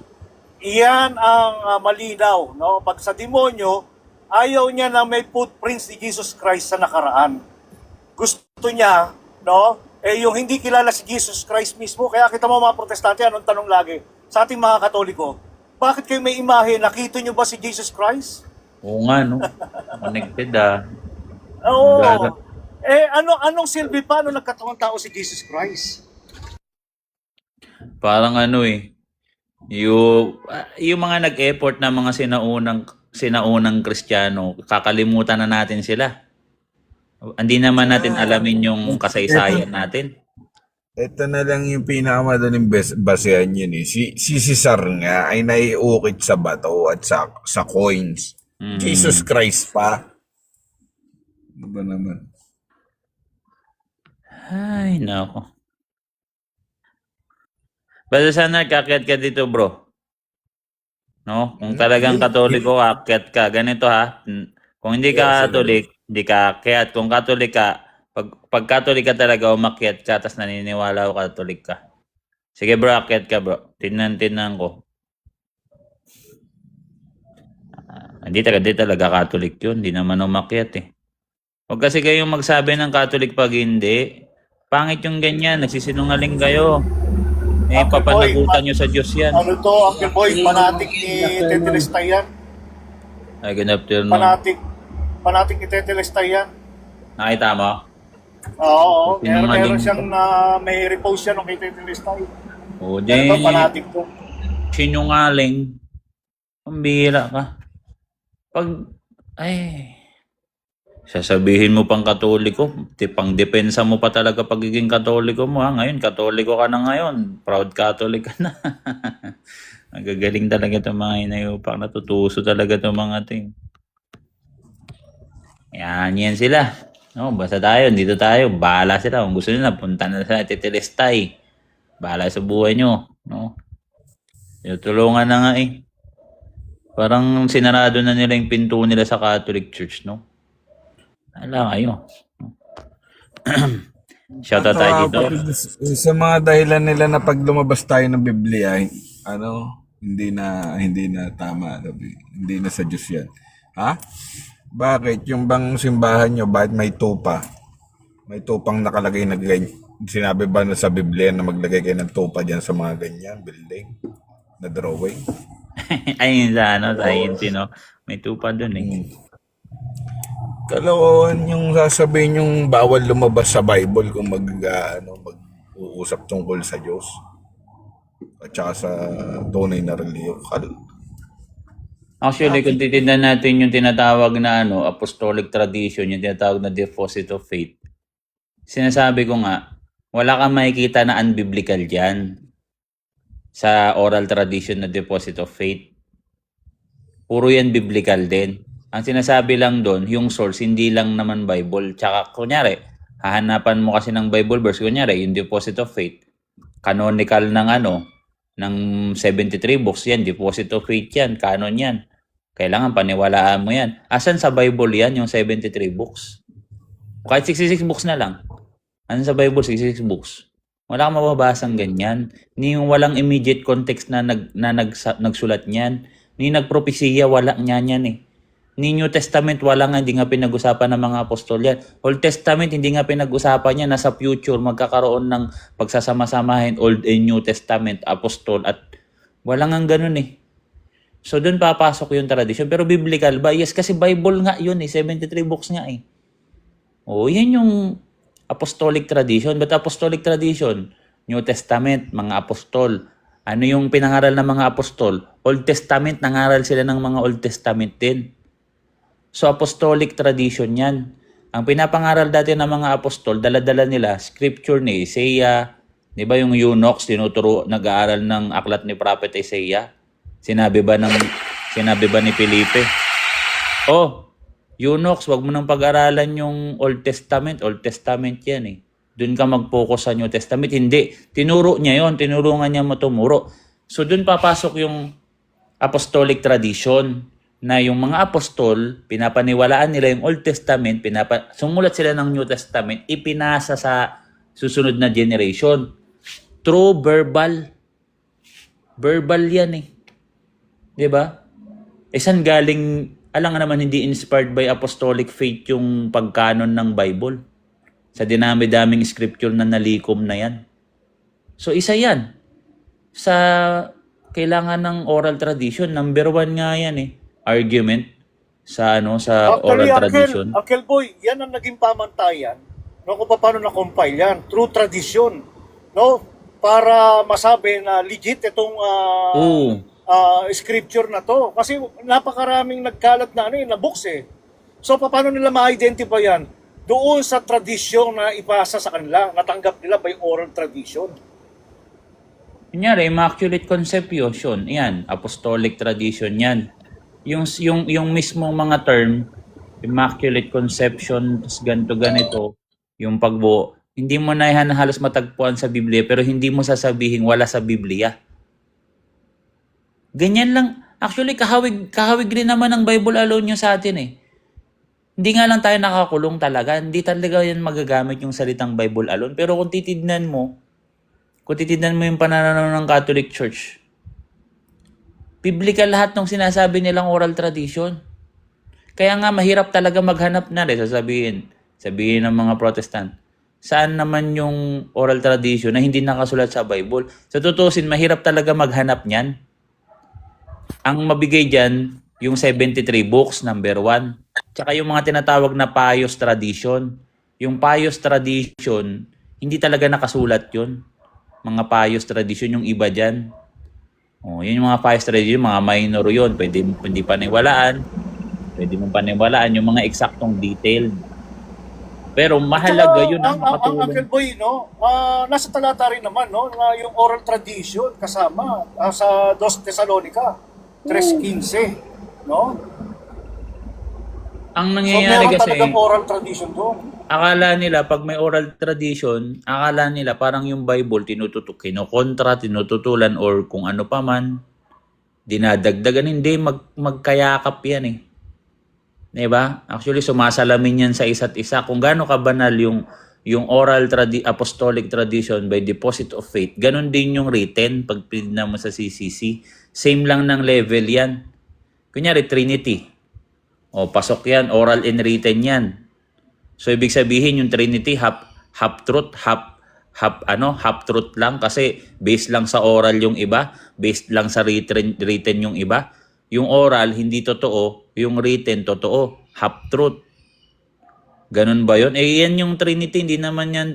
Iyan ang malinaw, no? Pag sa demonyo, ayaw niya na may footprints ni Jesus Christ sa nakaraan. Gusto niya, no? Yung hindi kilala si Jesus Christ mismo, kaya kita mo mga protestante, anong tanong lagi sa ating mga Katoliko, bakit kayo may imahe? Nakita nyo ba si Jesus Christ? Oo nga, no? Connected, Oo. Anong silbi pa nung nagkatawang tao si Jesus Christ? Parang yung mga nag-effort na mga sinaunang Kristiyano, kakalimutan na natin sila. Hindi naman natin alamin yung kasaysayan natin. Ito na lang yung pinakamadaling basehan yun eh. Si Cesar nga ay naiukit sa bato at sa coins. Jesus Christ pa. Ano ba naman? Ay, nako. Basta sana kakyat ka dito, bro. No? Kung talagang Katoliko, akyat ka. Ganito ha. Kung hindi ka Katolik, hindi ka akyat. Kung Katolik ka, pag Katolik ka talaga, umakyat ka, tapos naniniwala ko Katolik ka. Sige bro, akyat ka bro. Tinan ko. Hindi talaga Katolik yun. Hindi naman umakyat eh. Huwag kasi kayong magsabi ng Katolik pag hindi. Pangit yung ganyan. Nagsisinungaling kayo. Papanagutan nyo sa Diyos yan. Ano to, Uncle Boy? Panatik ni Tetelestay yan. Ay, good afternoon. Panatik ni Tetelestay yan. Nakita mo? Oo. Sinungaling Meron siyang may repost siya nung kay Tetelestay. O, Ano ba panatik to? sinungaling. Pambihira ka. Sasabihin mo pang Katoliko, pang depensa mo pa talaga pagiging Katoliko mo ha. Ngayon, Katoliko ka na ngayon. Proud Catholic ka na. Nagagaling talaga itong mga inayupak. Natutuso talaga itong mga ting. Yan sila. No, basta tayo, dito tayo. Bahala sila. Kung gusto nila, punta na sa Tetelestay. Bahala sa buhay nyo. No? Tulungan na nga eh. Parang sinarado na nila yung pinto nila sa Catholic Church, no? Ala kayo. Shoutout tayo dito. Sa mga dahilan nila na pag lumabas tayo ng Biblia, hindi na tama. Hindi na sa Diyos yan. Ha? Bakit? Yung bang simbahan nyo, bakit may tupa? May tupang nakalagay na ganyan. Sinabi ba na sa Biblia na maglagay kayo ng tupa dyan sa mga ganyan, building? Na drawing? Ayun sa Inti, no? May tupa dun eh. Kalokohan yung sasabihin yung bawal lumabas sa Bible kung mag-uusap tungkol sa Diyos at saka sa tunay na reliyon. Actually, kung titignan natin yung tinatawag na apostolic tradition, yung tinatawag na deposit of faith, sinasabi ko nga, wala kang makikita na unbiblical dyan sa oral tradition na deposit of faith. Puro yan biblical din. Ang sinasabi lang doon, yung source, hindi lang naman Bible. Tsaka, kunyari, hahanapan mo kasi ng Bible verse, kunyari, yung deposit of faith, canonical ng ng 73 books yan, deposit of faith yan, canon yan. Kailangan paniwalaan mo yan. Asan sa Bible yan, yung 73 books? Kahit 66 books na lang. Asan sa Bible, 66 books? Wala kang mababasang ganyan. Ni yung walang immediate context na nagsulat niyan. Ni nagpropesiya, wala niyan yan eh. Ni New Testament, wala nga, hindi nga pinag-usapan ng mga apostol yan. Old Testament, hindi nga pinag-usapan yan. Nasa future, magkakaroon ng pagsasama-samahin, Old and New Testament, apostol, at wala nga ganun eh. So, doon papasok yung tradition. Pero biblical ba? Yes, kasi Bible nga yun eh. 73 books nga eh. O, yan yung apostolic tradition. But apostolic tradition, New Testament, mga apostol. Ano yung pinangaral ng mga apostol? Old Testament, nangaral sila ng mga Old Testament din. So, apostolic tradition yan. Ang pinapangaral dati ng mga apostol, dala-dala nila, scripture ni Isaiah. Di ba yung eunuchs, nag-aaral ng aklat ni Prophet Isaiah? Sinabi ba ni Felipe? Oh, eunuchs, wag mo nang pag-aralan yung Old Testament. Old Testament yan eh. Doon ka mag-focus sa New Testament. Hindi. Tinuro niya yon, tinurungan niya matumuro. So doon papasok yung apostolic tradition na yung mga apostol, pinapaniwalaan nila yung Old Testament, sumulat sila ng New Testament, ipinasa sa susunod na generation. True verbal. Verbal yan eh. Diba? Saan galing, alam nga naman hindi inspired by apostolic faith yung pagkanon ng Bible. Sa dinami-daming scripture na nalikom na yan. So isa yan. Sa kailangan ng oral tradition, number 1 nga yan eh. Argument sa Actually, oral tradition. Uncle Boy, yan ang naging pamantayan, no, kung paano na-compile yan. Through tradition. No? Para masabi na legit itong scripture na to. Kasi napakaraming nagkalat na books eh. So, paano nila ma-identify yan? Doon sa tradisyon na ipasa sa kanila, natanggap nila by oral tradition. Kunyari, Immaculate Conception, yan, apostolic tradition yan. Yung mismong mga term, Immaculate Conception, ganito, yung pagbuo, hindi mo na yan halos matagpuan sa Biblia, pero hindi mo sasabihin wala sa Biblia. Ganyan lang. Actually, kahawig rin naman ang Bible alone yung sa atin eh. Hindi nga lang tayo nakakulong talaga. Hindi talaga yan magagamit yung salitang Bible alone. Pero kung titidnan mo yung pananaw ng Catholic Church, biblical lahat ng sinasabi nilang oral tradition. Kaya nga mahirap talaga maghanap na rin. Sabihin ng mga Protestant, saan naman yung oral tradition na hindi nakasulat sa Bible? Sa tutusin, mahirap talaga maghanap niyan. Ang mabigay dyan, yung 73 books, number 1. Tsaka yung mga tinatawag na pious tradition. Yung pious tradition, hindi talaga nakasulat yun. Mga pious tradition, yung iba dyan. Yun yung mga pious tradition, mga minor yun. Pwede hindi paniwalaan. Pwede mong paniwalaan yung mga eksaktong detail. Pero mahalaga yun ang makatulong. Uncle Boy, no? Nasa talata rin naman, no? Na yung oral tradition kasama sa 2 Thessalonica 3:15, no? Ang nangyayari so, kasi, talagang oral tradition doon. akala nila, pag may oral tradition, akala nila parang yung Bible, kinukontra, tinututulan, or kung ano pa man, dinadagdagan. Hindi, magkayakap yan eh. Diba? Actually, sumasalamin yan sa isa't isa. Kung gaano kabanal yung oral apostolic tradition by deposit of faith, ganun din yung written pag pinignan mo sa CCC. Same lang ng level yan. Kunyari, Trinity. Pasok yan, oral and written yan. So, ibig sabihin yung Trinity, half truth, half truth lang kasi based lang sa oral yung iba, based lang sa written yung iba. Yung oral, hindi totoo. Yung written, totoo. Half truth. Ganun ba yun? Yan yung Trinity, hindi naman yan,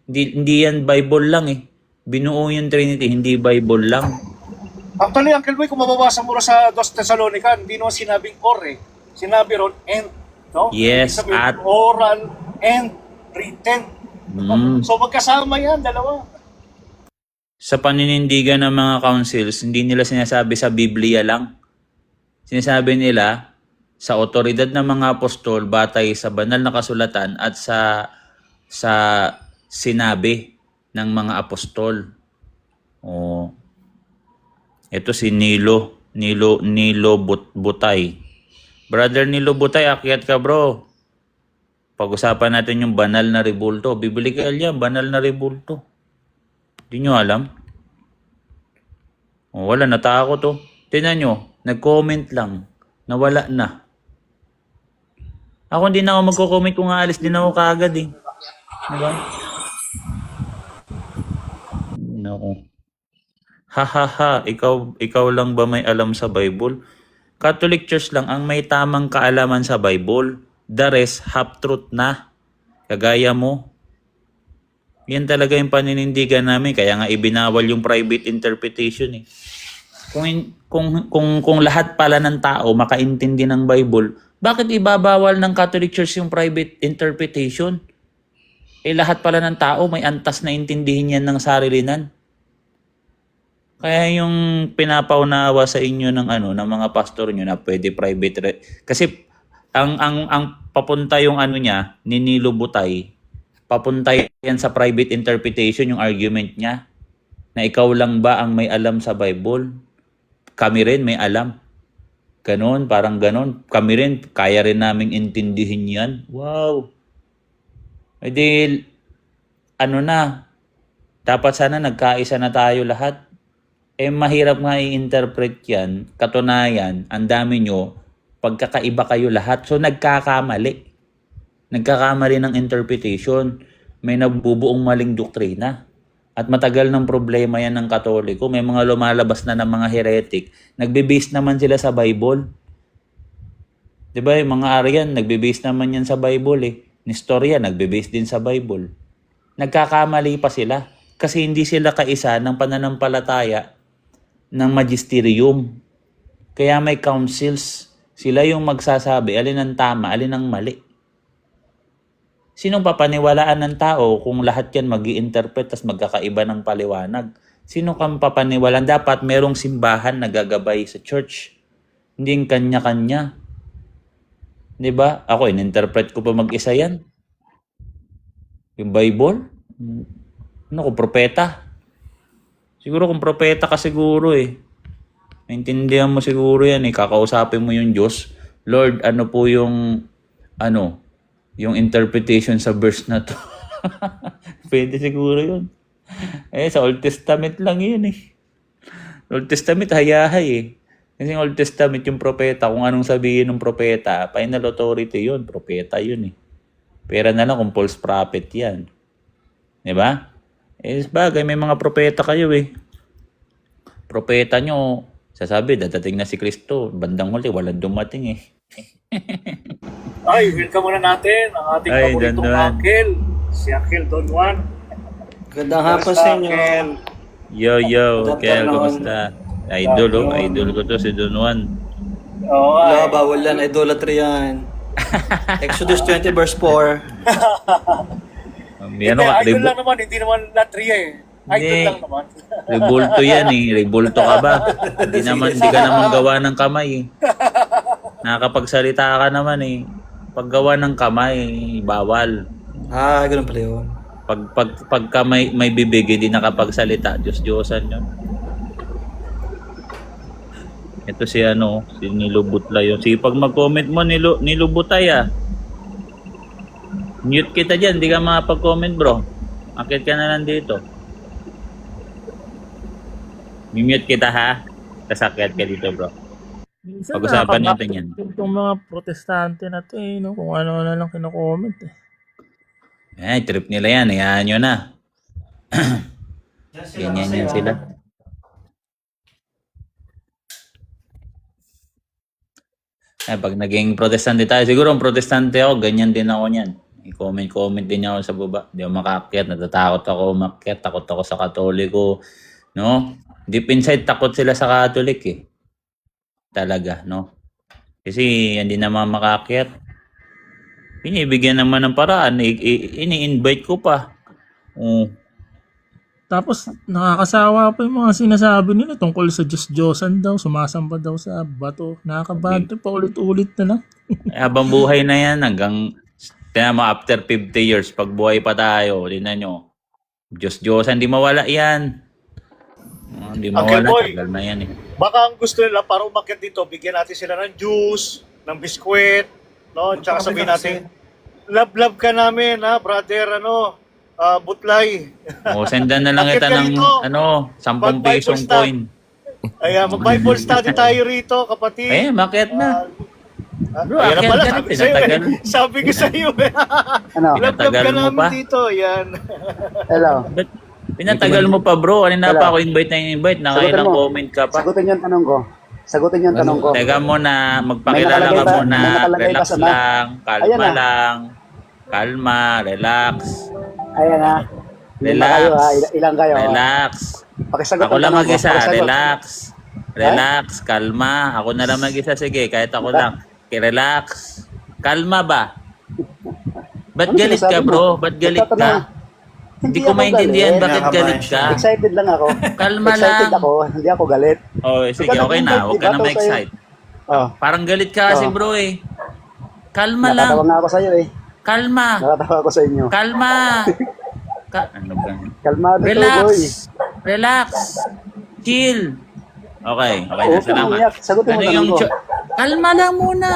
hindi yan Bible lang eh. Binuo yung Trinity, hindi Bible lang. Actually, Uncle Boy, kung mababasa mo sa 2 Thessalonica, hindi naman sinabing or eh. Sinabi ron and, no? Yes, at oral and written. So magkasama yan, dalawa. Sa paninindigan ng mga councils, hindi nila sinasabi sa Biblia lang. Sinasabi nila sa otoridad ng mga apostol batay sa banal na kasulatan at sa sa sinabi ng mga apostol. O, ito si Nilo Butay. Brother Nilo Butay, akyat ka bro. Pag-usapan natin yung banal na rebulto. Bibili ka yan, banal na rebulto. Di nyo alam? O, wala, natakot to. Tingnan nyo, nag-comment lang. Nawala na. Ako hindi na ako magko-comment kung aalis din ako kaagad eh. Diba? Naku. Ha ha ha, ikaw lang ba may alam sa Bible? Catholic Church lang ang may tamang kaalaman sa Bible. The rest, half-truth na. Kagaya mo. Yan talaga yung paninindigan namin. Kaya nga ibinawal yung private interpretation eh. Kung lahat pala ng tao makaintindi ng Bible, bakit ibabawal ng Catholic Church yung private interpretation? Eh lahat pala ng tao may antas na intindihin yan ng sarilinan. Kaya yung pinapaunawa sa inyo ng ng mga pastor nyo na pwede private kasi ang papunta yung niya ni Nilo Butay, papunta yan sa private interpretation yung argument niya na ikaw lang ba ang may alam sa Bible? Kami rin may alam. Ganon, parang ganon. Kami rin, kaya rin naming intindihin yan. Wow. E di, dapat sana nagkaisa na tayo lahat. Eh, mahirap nga i-interpret yan. Katunayan, ang dami nyo, pagkakaiba kayo lahat. So, nagkakamali. Nagkakamali ng interpretation. May nabubuong maling doktrina. At matagal ng problema yan ng Katoliko. May mga lumalabas na ng mga heretic. Nagbe-base naman sila sa Bible. Diba? Yung mga Arian, nagbe-base naman yan sa Bible eh. Nestorian, nagbe-base din sa Bible. Nagkakamali pa sila. Kasi hindi sila kaisa ng pananampalataya ng magisterium. Kaya may councils. Sila yung magsasabi, alin ang tama, alin ang mali. Sinong papaniwalaan ng tao kung lahat yan mag-i-interpret tas magkakaiba ng paliwanag? Sino kang papaniwalaan? Dapat merong simbahan na gagabay sa church. Hindi yung kanya-kanya. Diba? Ako, in-interpret ko pa mag-isa yan. Yung Bible? Ano ko, propeta? Siguro kung propeta ka siguro eh. Maintindihan mo siguro yan eh. Kakausapin mo yung Diyos. Lord, ano po yung yung interpretation sa verse na to. Pwede siguro yun. Eh, sa Old Testament lang yun eh. Old Testament, hayahay eh. Kasi Old Testament yung propeta, kung anong sabihin ng propeta, final authority yun. Propeta yun eh. Pera na lang kung false prophet yan. Diba? Eh, bagay, may mga propeta kayo eh. Propeta nyo, sasabi, dadating na si Kristo. Bandang huli, walang dumating eh. Ay, welcome muna natin ang ating paboritong uncle, si Uncle Don Juan. Gandang hapon sa inyo. Yo, Kel, kumusta? Idol ko to si Don Juan. Oo, Wala, bawal yan. Idolatry yan. Exodus 20 verse 4. Idol lang naman, hindi naman latria eh. Idol lang naman. Rebulto yan eh. Rebulto ka ba? Hindi ka naman gawa ng kamay eh. Nakakapagsalita ka naman eh. Paggawa ng kamay, bawal. Ganun pala yun. Pagka may bibig, hindi nakapagsalita. Diyos-Diyosan yun. Ito si Nilo Butay yun. Sige, pag mag-comment mo, Nilo Butay ah. Mute kita dyan, hindi ka makapag-comment bro. Akit ka na lang dito. Mute kita ha. Kasakit ka dito bro. Pag-usapan natin yan. Itong mga protestante na to eh, no? Kung ano na lang kino-comment eh. Ay, trip nila yan. Hayaan nyo na. Ganyan yan sila. Ay, pag naging protestante tayo, siguro ang protestante ako, ganyan din ako niyan. I-comment din ako sa baba. Hindi ako makaakyat, natatakot ako umakyat, takot ako sa Katoliko. No? Deep inside, takot sila sa Catholic eh. Talaga, no? Kasi hindi naman makaakyat. Binibigyan naman ng paraan. Ini-invite ko pa. Tapos nakakasawa pa yung mga sinasabi nila tungkol sa Diyos-Diyosan daw, sumasamba daw sa bato. Nakakabado pa ulit-ulit na lang. Habang buhay na yan, hanggang Tingnan mo, after 50 years, pag buhay pa tayo, tingnan nyo. Diyos-Diyosan, hindi mawala yan. Hindi Uncle mawala, Boy. tagal na yan eh. Baka ang gusto nila para umakyat dito, bigyan natin sila ng juice, ng biskwit, no? Tsaka sabihin natin, love ka namin, ha, brother, Butlay. O, sendan na lang Bakit kita ka ng, rito? 10 Mag-Bible pesong study. coin. Ayan, mag-Bible study tayo rito, kapatid. Eh, bakit na? Bro, Ayan na akyat pala, ka na, sabi sa'yo, pinatagal. sabi ko sa'yo, Ano? love Pinatagal ka mo namin pa. dito, ayan. Hello. Ba't pinatagal mo pa, bro? Kanina Wala. pa ako invite na invite. Nakailang comment ka pa. Sagutin yung tanong ko. Sagutin yung tanong ko. Teka muna, magpakilala May ka nakalagay ba- muna. may nakalagay ba Relax sa map? lang, kalma Ayan na. lang. Kalma, relax. Ayan ha. Lima Relax. kayo ha. Ilang kayo? ha? Relax. Pakisagot Ako ang lang tanong ko. mag-isa, Pakisagot. relax. Relax, kalma. Ako na lang mag-isa, sige, kahit ako lang. Okay, relax. Kalma ba? Ba't Ano galit ka, sinasabi mo? bro? Ba't galit ka? Hindi ko ako maintindihan galit. bakit galit ka. Excited lang ako. Kalma Excited lang. ako. Hindi ako galit. Oh, sige, okay na. Huwag ka na ma-excite. Oh. Parang galit ka kasi, Oh. bro eh. Kalma Nakatawa lang. nga ako sa'yo eh. Kalma. Nakatawa ako sa inyo. Kalma. Ano ba? Kalmado to, boy. Relax. Relax. Chill. Okay, okay na. Huwag kang Salamat. umiyak. Sagutin mo Ano tanong yung ko. kalma lang muna.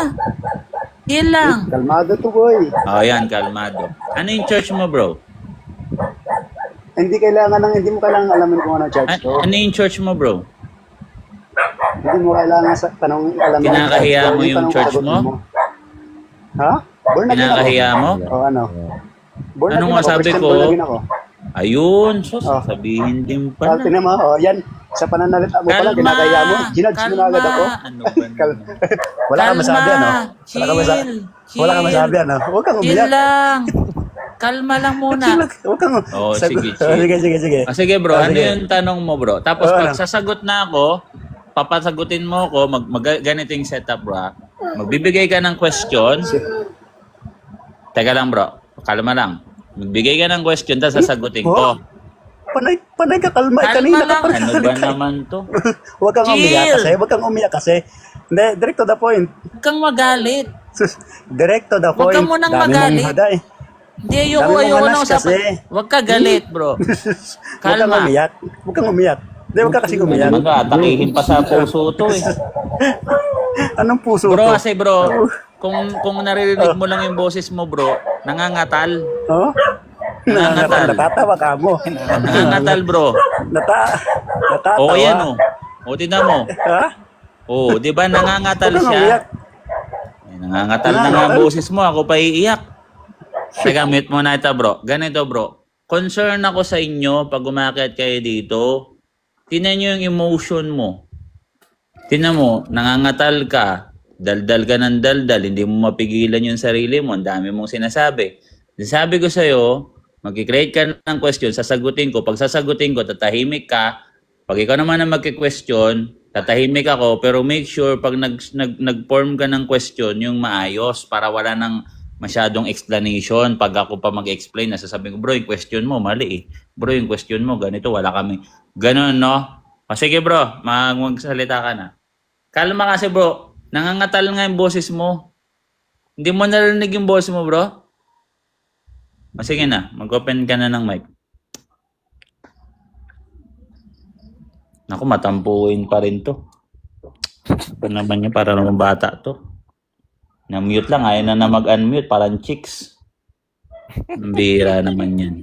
Chill lang. Kalmado to, boy. Oh, yan, kalmado. Ano yung church mo, bro? Hindi mo kailangan alamin kung ano church ko. Ano yung church mo, bro? Hindi mo kailangan sa tanong alamin. Kinakahiya mo yung tanong church sagutin mo? Ha? Born again ako. Kinakahiya mo? O ano? Born Anong again ako, masabi Christian ko? born again ako. Ayun, sus, Oh. sabihin din Ah, pala. tinan mo, oh, yan. Sa pananalita mo pala, kinakaya mo. Ginudge mo na agad ako. Ano ba Kal- naman? Wala kang masabi, ano? Wala kang masabi, Chill. wala kang masabi, ano? Huwag kang Chill umiyak. lang. Kalma lang muna. Huwag kang... Oh, Sag- sige, chill. Sige. Sige bro, Ah, ano sige. yung tanong mo bro? Tapos Oh, pag ano? sasagot na ako, papasagutin mo ako, ganito yung setup bro. Magbibigay ka ng question. Teka lang bro, kalma lang. Magbigay ka ng question, tapos sasagutin ko. Panay ka, kalma. Kalma Kanina ka lang. pa rin. Ano ba naman to? Huwag kang Chill. umiyak kasi. Hindi, direct to the point. Huwag kang magalit. Direct to the Huwag point. ka munang Dami mong magalit. haday. Hindi, Dami ayoko mong na hanas usapan. kasi. Huwag ka galit bro. Huwag kang Kalma. umiyak. Huwag kang umiyak. Hindi, huwag ka kasi umiyak. Ano ba, atakihin pa sa puso to eh. Anong puso Bro, to? kasi bro, kung naririnig mo lang yung boses mo bro, nangangatal. Oh? Nangangatal. Natatawa ka mo. Nangangatal bro. Natatawa. O yan o. O tignan mo. Ha? O, di ba nangangatal Huwag kang siya? umiyak. Eh, nangangatal na nga ang boses mo, ako pa iiyak. Teka, mute mo na ito bro. Ganito bro. Concern ako sa inyo pag umakyat kayo dito. Tingnan nyo yung emotion mo. Tingnan mo, nangangatal ka. Daldal ka ng daldal. Hindi mo mapigilan yung sarili mo. Ang dami mong sinasabi. Sabi ko sa'yo, mag-create ka ng question, sasagutin ko. Pag sasagutin ko, tatahimik ka. Pag ikaw naman ang mag-question, tatahimik ako. Pero make sure, pag nag-form ka ng question, yung maayos para wala nang masyadong explanation. Pag ako pa mag-explain, nasasabihin ko, bro, yung question mo, mali eh. Bro, yung question mo, ganito, wala kami. Ganun, no? O sige bro, magsalita ka na. Kalma kasi bro, nangangatal nga yung boses mo. Hindi mo narinig yung boses mo bro? O sige na, mag-open ka na ng mic. Naku, matampuin pa rin to. Ito naman niya, para naman bata to. Na-mute lang, ayaw na mag-unmute, parang chicks. Ang bihira naman yan.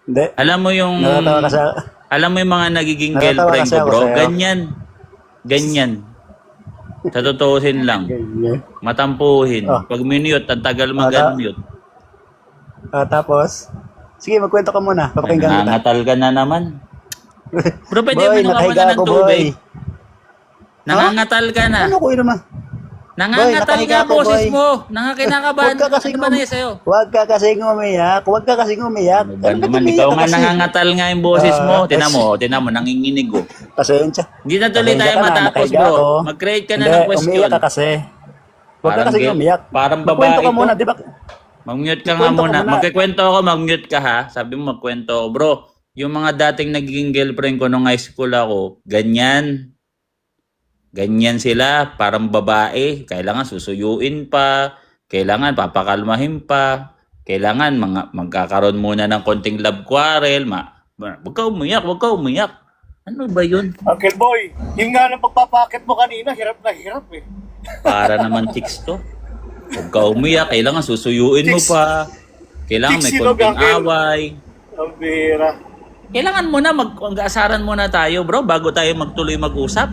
Hindi. Alam mo yung... Natatawa ka sa... Alam mo yung mga nagiging Natatawa girlfriend kasi ko, ako bro? sa'yo. Ganyan. Ganyan. Sa totoosin lang. Ganyan. Matampuhin. Oh. Pag minute, ang tagal mag-unmute. Tapos, sige, magkwento ka muna. Papakinggan kita. Nangangatal ka na naman. Bro, pwede Boy, mo nakahiga naman ng ako, tubig. boy. Nangangatal ka na. Ano ko yun naman? Nangangatal nakahiga ka, ako, boses boy. mo. Nangakinakabahan. Huwag ka kasing Ano ba na yun sa'yo? Huwag ka kasing umiyak. Huwag ka kasing umiyak. Ano ba Ano naman? umiyak Ikaw ka nga kasi? nangangatal nga yung boses mo. Ah, Tinan mo, nanginginig oh. Pasensya. Hindi na tuloy Pasensya tayo ka na, matapos, nakahiga bro. ako. Mag-create ka na Hindi, ng question. umiyak ka kasi. Huwag ka kasing umiyak. Parang Magkwento babae ka muna, to. di ba? Mag-mute ka nga Magkwento ka muna. muna. Magkikwento ako, mag-mute ka ha. Sabi mo magkwento ako. Bro, yung mga dating naging girlfriend ko nung high school ako, ganyan. Ganyan sila, parang babae. Kailangan susuyuin pa. Kailangan papakalmahin pa. Kailangan magkakaroon muna ng konting love quarrel. Huwag ka umiyak, huwag ka umiyak. Ano ba yun? Uncle Boy, yung nga ng pagpapakit mo kanina, hirap na hirap eh. Para naman chicks to. Huwag ka umiyak. Kailangan susuyuin mo Chicks. pa. Kailangan may Chicks, silog, konting Uncle. away. Ang bira. Kailangan muna mag-aasaran muna tayo, bro, bago tayo magtuloy mag-usap.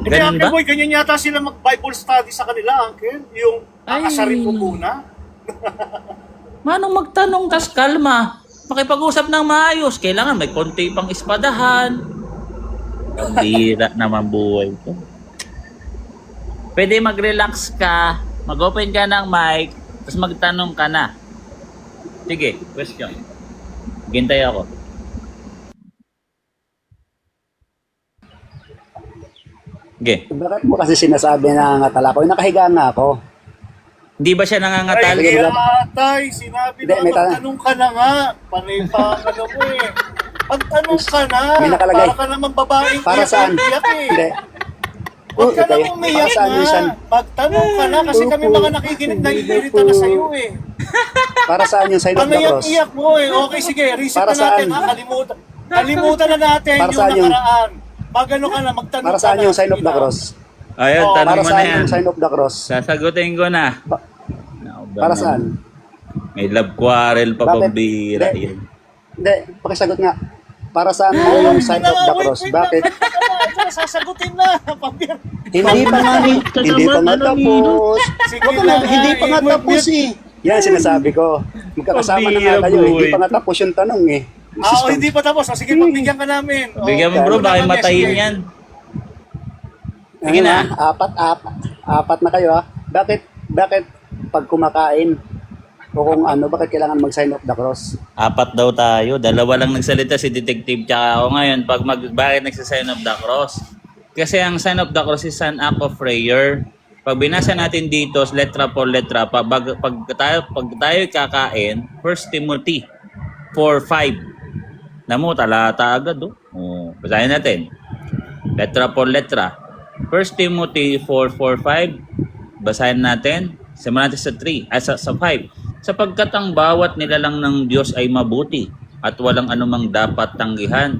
Hindi, Ganun Uncle ba? Boy, ganyan yata sila mag-Bible study sa kanila, Uncle. Yung aasarin mo muna. Manong magtanong, tas kalma. Makipag-usap ng maayos. Kailangan may konti pang espadahan. Ang bira naman buhay ko. Pwede mag-relax ka, mag-open ka ng mic, tapos magtanong ka na. Sige, question. Gintay ako. Sige. Bakit mo kasi sinasabi na nangangatal ako? Nakahiga nga ako. Hindi ba siya nangangatal? Ay, atay, sinabi Hindi, na may magtanong ka na nga. Panay pa, ano mo eh. Pagtanong ka na. May nakalagay. Para ka naman babaeng Para saan? iyak eh. Hindi. Huwag ka Ikaw, na umiyak para saan na. yun, San? Magtanong ka na kasi kami mga nakikinig na iirita na sa'yo eh. Para saan yung sign of the cross? Iyak mo eh. Okay, sige. Reset Para na natin. saan? Kalimutan. Kalimutan na natin Para yung saan yung- nakaraan. Magano ka na, magtanong Para ka saan na. yung sign of the Sige na. cross? Ayun, Oh, tanong Para mo na saan yan. yung sign of the cross? Sasagutin ko na. Para saan? May love quarrel pa Bakit? pambira Hindi. yun. Hindi, pakisagot nga. Para saan mo yung sign of the cross? Bakit? Sasagutin na. Pambira. Hindi pa nga hindi pa nga tapos. Sige Wag ka na na, hindi pa nga nga, tapos eh. Yan sinasabi ko. Magkakasama na nga kayo. Hindi pa nga tapos yung tanong eh. Hindi pa tapos. Sige, pagbigyan ka namin. Bigyan mo bro, baka matayin yan. Sige Ano na. Apat na kayo ha. Bakit pag kumakain o kung ano, bakit kailangan mag-sign of the cross? 4 daw tayo. 2 lang nagsalita si Detective tsaka ako ngayon. Bakit nagsisign of the cross? Kasi ang sign of the cross is an act of prayer. Pag binasa natin dito, letra por letra, pag tayo kakain, 1 Timothy 4:5. Namo, talata agad. Basahin natin. Letra por letra. 1 Timothy 4:4-5. Basahin natin. Simulan natin sa 3, sa 5. Sapagkat ang bawat nilalang ng Diyos ay mabuti at walang anumang dapat tanggihan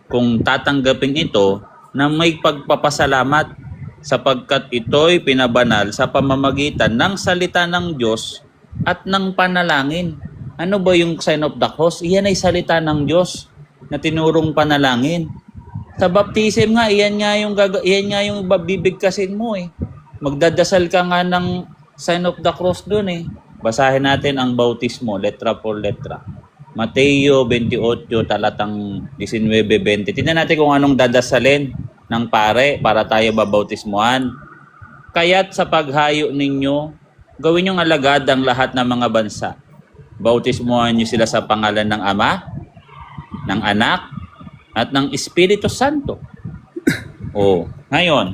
kung tatanggapin ito na may pagpapasalamat sapagkat ito'y pinabanal sa pamamagitan ng salita ng Diyos at ng panalangin. Ano ba yung sign of the cross? Iyan ay salita ng Diyos na tinurong panalangin. Sa baptism nga, iyan nga yung babibigkasin mo eh. Magdadasal ka nga ng sign of the cross doon eh. Basahin natin ang bautismo, letra por letra. Mateo 28, talatang 19-20. Tingnan natin kung anong dadasalin ng pare para tayo babautismuhan. Kaya't sa paghayo ninyo, gawin niyong alagad ang lahat ng mga bansa. Bautismuhan niyo sila sa pangalan ng Ama, ng Anak, at ng Espiritu Santo. Ngayon,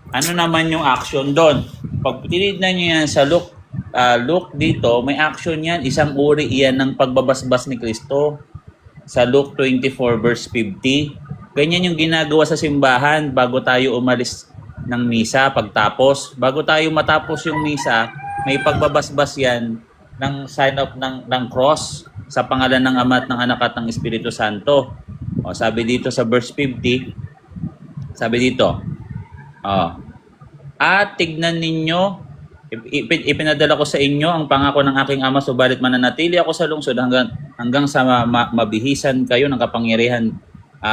ano naman yung action doon? Pag tinignan niyo yan sa Luke dito, may action yan. Isang uri iyan ng pagbabasbas ni Kristo. Sa Luke 24 verse 50. Ganyan yung ginagawa sa simbahan bago tayo umalis ng misa pagtapos. Bago tayo matapos yung misa, may pagbabasbas yan ng sign of ng cross sa pangalan ng Ama at ng Anak at ng Espiritu Santo. Sabi dito sa verse 50, sabi dito, at tignan ninyo, ipinadala ko sa inyo ang pangako ng aking Ama, subalit mananatili ako sa lungsod hanggang sa mabihisan kayo ng kapangyarihan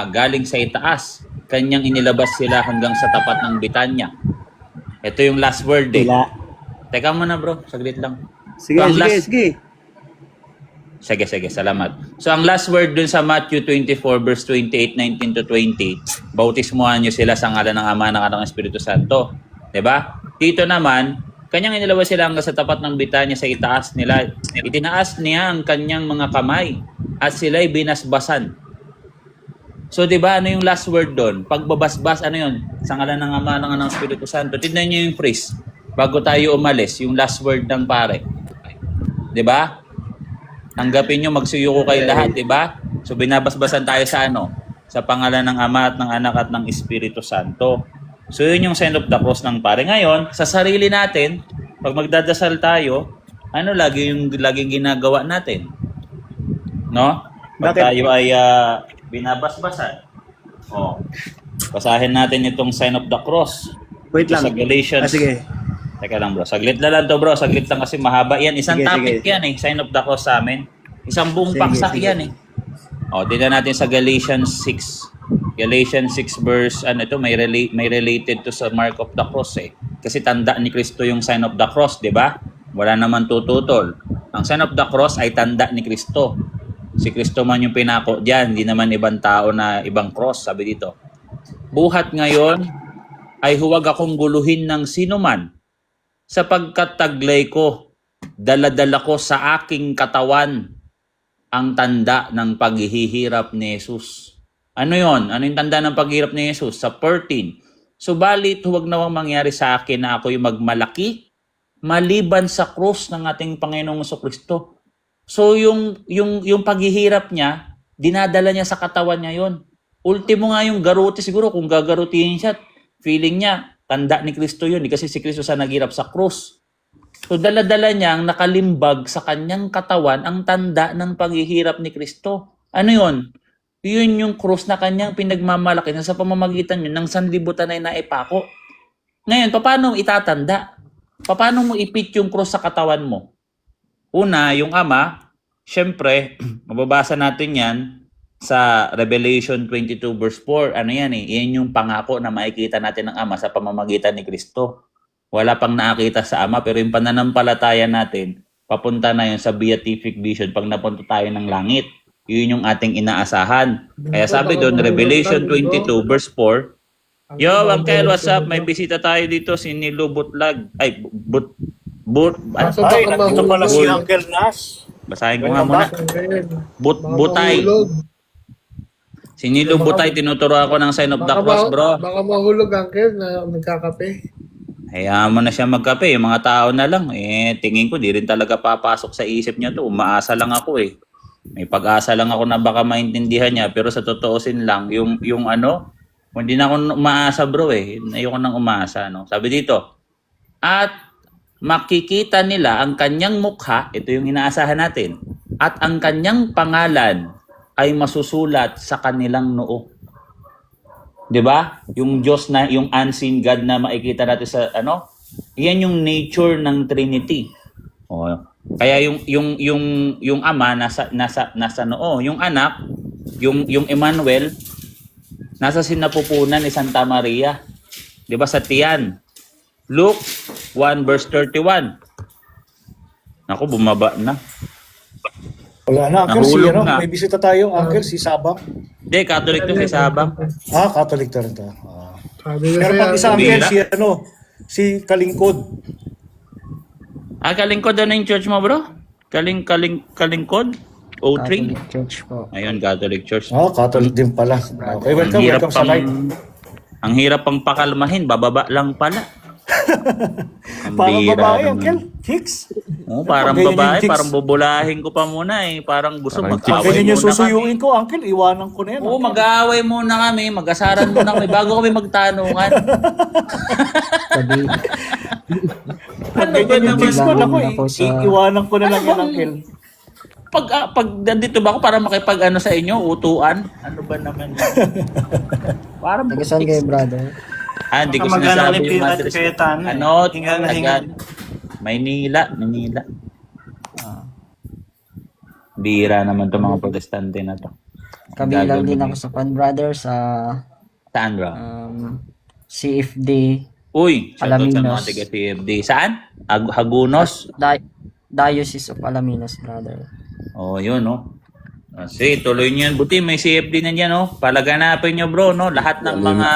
galing sa itaas. Kanyang inilabas sila hanggang sa tapat ng Bitanya. Ito yung last word eh. Teka muna bro, saglit lang. Sige, So, ang sige. Sige, salamat. So ang last word dun sa Matthew 24 verse 28, 19-20, bautismuhan nyo sila sa ngalan ng Ama, ng Anak, ng Espiritu Santo. 'Di ba? Dito naman, kanyang inilabas sila hanggang sa tapat ng Bitanya, sa itaas nila. Itinaas niya ang kanyang mga kamay at sila'y binasbasan. So 'di ba, ano yung last word doon? Pagbabasbas, ano 'yun? Sa ngalan ng Ama, ng Anak, ng Espiritu Santo. Tingnan niyo yung phrase bago tayo umalis, yung last word ng pare. 'Di ba? Tanggapin nyo, magsuyuko kayo lahat, 'di ba? So binabasbasan tayo sa ano? Sa pangalan ng Ama at ng Anak at ng Espiritu Santo. So yun yung sign of the cross ng pare. Ngayon, sa sarili natin, Pag magdadasal tayo, ano laging ginagawa natin? No? Pag Bakit? tayo ay binabasbasan. Oh. Basahin natin itong sign of the cross. Wait Ito lang. sa Galatians. Sige. Teka lang bro. Saglit na lang to bro. Saglit lang kasi mahaba yan. Isang Sige, topic sige. yan eh. Sign of the cross sa amin. Isang buong Sige, paksa sige. yan eh. O, tingnan natin sa Galatians 6. Galatians 6 verse, ano ito, may related to sa mark of the cross eh. Kasi tanda ni Kristo yung sign of the cross, di ba? Wala naman tututol. Ang sign of the cross ay tanda ni Kristo. Si Kristo man yung pinako diyan, hindi naman ibang tao na ibang cross, sabi dito. Buhat ngayon ay huwag akong guluhin ng sino man sapagkat taglay ko, dala-dala ko sa aking katawan ang tanda ng paghihirap ni Jesus. Ano yon? Ano yung tanda ng paghihirap ni Jesus? Sa 14. Subalit huwag nawang mangyari sa akin na ako'y magmalaki maliban sa krus ng ating Panginoong Kristo. So yung paghihirap niya, dinadala niya sa katawan niya yon. Ultimo nga yung garuti siguro, kung gagarutiin siya, feeling niya, tanda ni Kristo yun. Kasi si Kristo sa naghirap sa krus. So dala-dala niyang nakalimbag sa kanyang katawan ang tanda ng paghihirap ni Kristo. Ano yun? Yun yung krus na kanyang pinagmamalaki na sa pamamagitan yun ng sanlibutan ay naipako. Ngayon, paano itatanda? Paano mo ipit yung krus sa katawan mo? Una, yung ama, syempre, mababasa natin yan sa Revelation 22 verse 4. Ano yan eh? Yan yung pangako na makikita natin ng ama sa pamamagitan ni Kristo. Wala pang nakakita sa ama, pero yung pananampalataya natin, papunta na yun sa beatific vision pag napunta tayo ng langit. Yun yung ating inaasahan. Kaya sabi doon, Revelation 22 verse 4, Yo, Uncle, what's up? May bisita tayo dito, si Nilo Butlag. Ay, Ay, nandito pala si Uncle Nas. basahin ko nga muna. Butay. Si Nilo Butay, tinuturo ako ng sign of the cross, bro. Baka mahulog, Uncle, na nagkakape. Hayaan mo na siya magkape. Yung mga tao na lang. Tingin ko, di rin talaga papasok sa isip niya to. Umaasa lang ako eh. May pag-asa lang ako na baka maintindihan niya. Pero sa totoosin lang, yung ano, hindi na ako umaasa bro eh. Ayoko nang umaasa. No? Sabi dito, at makikita nila ang kanyang mukha, ito yung inaasahan natin, at ang kanyang pangalan ay masusulat sa kanilang noo. 'Di ba? Yung Diyos na, yung unseen God na makikita natin sa ano, yan yung nature ng Trinity. Oh. Kaya yung ama nasa noo, yung anak, yung Emmanuel nasa sinapupunan ni Santa Maria. 'Di ba sa tiyan? Luke 1 verse 31. Naku, bumaba na. Wala na, Uncle. Si, Nahulog ano, na. may bisita tayo, Uncle, si Sabang. Hindi, Catholic to si Sabang. Catholic to rin to. Pero pag isa, Uncle, si, ano, si Kalingkod. Kalingkod na yung church mo, bro? Kalingkod? O3? Church po. Ayun, Catholic Church. Catholic din pala. Okay, welcome, Ang hirap welcome sa live. Ang hirap pang pakalmahin, bababa lang pala. Ang Parang bira babae, naman. Uncle. Chicks. Parang Ganyan yung babae, chicks. parang bubulahin ko pa muna eh. Parang gusto Parang mag-away Ganyan yung muna kami. susuyuin ko, Uncle. Iwanan ko na yan. Oo, Uncle. mag-aaway muna kami, mag-asaran muna kami bago kami magtanungan. Pag Ano ba ganyan yung naman? chicks ko, naku, iwanan ko na lang yan, Uncle. Pag nandito ba ako para makipag-ano sa inyo, utuan? Ano ba naman yan? Parang Saan kayo, brother? hindi ko sinasabi yung address. Ano? Tagan. Maynila. Bira naman to mga protestante na to. Kabilang din ako sa pan, brother, sa Saan bro? CFD Uy, shoutout sa mga Alaminos. taga CFD. Saan? Hagunos? Diocese of Alaminos, brother. Oh, yun, no? Sige, tuloy nyo yan. Buti, may CFD na dyan, no? Palaganapin nyo, bro, no? Lahat ng mga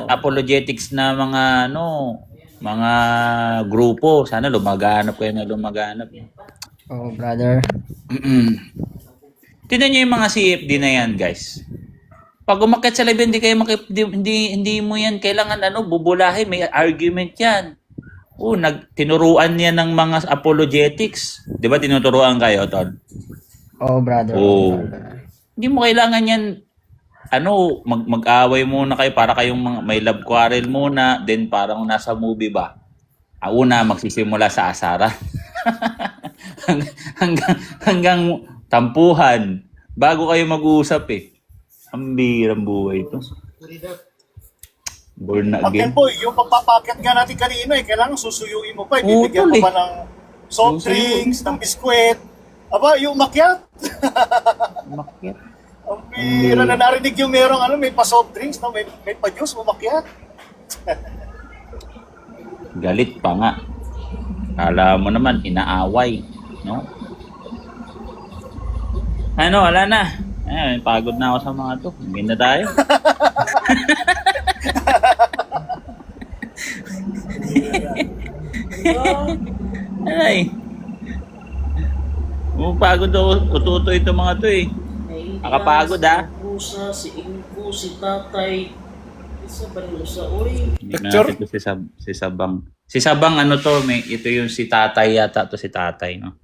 apologetics na mga, mga grupo. Sana lumaganap kayo na lumaganap. Oh, brother. Tignan nyo yung mga CFD na yan, guys. Pag umakyat sa live, hindi mo yan kailangan bubulahin. May argument yan. Tinuruan niya ng mga apologetics. Di ba tinuturuan kayo, Todd? Oh, brother. Oo. Hindi mo kailangan yan, mag-away muna kayo para kayong may love quarrel muna, then parang nasa movie ba? Una, magsisimula sa asaran. hanggang tampuhan. Bago kayo mag-uusap eh. Ang birang buhay ito. Born Ang again. tempo, yung pagpapakyat nga natin kanina, kailangan susuyuin mo pa. Oo, Bibigyan mo tol, pa ng soft drinks, ng biskwit. Aba, yung makyat. Umakyat. Ang pira na narinig yung merong may pa-soft drinks, no? may pa-juice, umakyat. Galit pa nga. Kala mo naman, inaaway. No? Ano, wala na. Ay, pagod na ako sa mga to. Hindi na tayo. Ay. Pagod ako. Ututo ito mga to eh. Nakapagod ah. Pusa, si Inko, si Tatay. Isa ba rin sa uy? Hindi na natin ito si Sabang. Si Sabang ano to, ito yung si Tatay yata to si Tatay, no?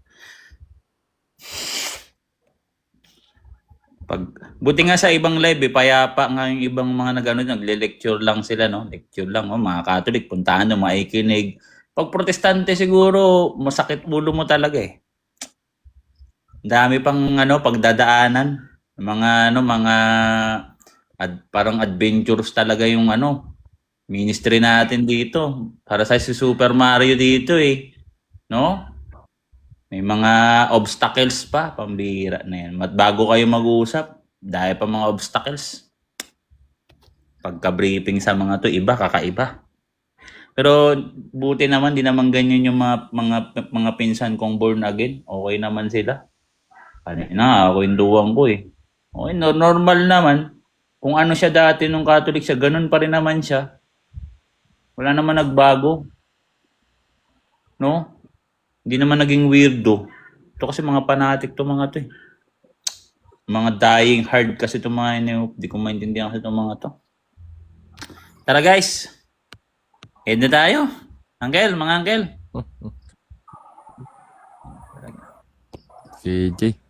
Buti nga sa ibang live, payapa nga yung ibang mga nagle-lecture lang sila, no? Lecture lang, mga Catholic, puntahan mo, maikinig. Pag Protestante siguro, masakit ulo mo talaga eh. Dami pang pagdadaanan, mga parang adventures talaga yung ministry natin dito. Para sa si Super Mario dito eh. No? May mga obstacles pa, pambira na yan. Bago kayo mag-uusap, dahil pa mga obstacles. Pagka-briefing sa mga to, kakaiba. Pero buti naman, di naman ganyan yung mga pinsan kong born again. Okay naman sila. Kanina, ako yung duwang ko eh. Okay, normal naman. Kung ano siya dati nung Catholic siya, ganun pa rin naman siya. Wala naman nagbago. No? Hindi naman naging weirdo. Ito kasi mga fanatic to mga to eh. Mga dying hard kasi itong mga hindi ko maintindihan kasi itong mga to. Tara guys. Head na tayo. Uncle, mga uncle. Si Jay.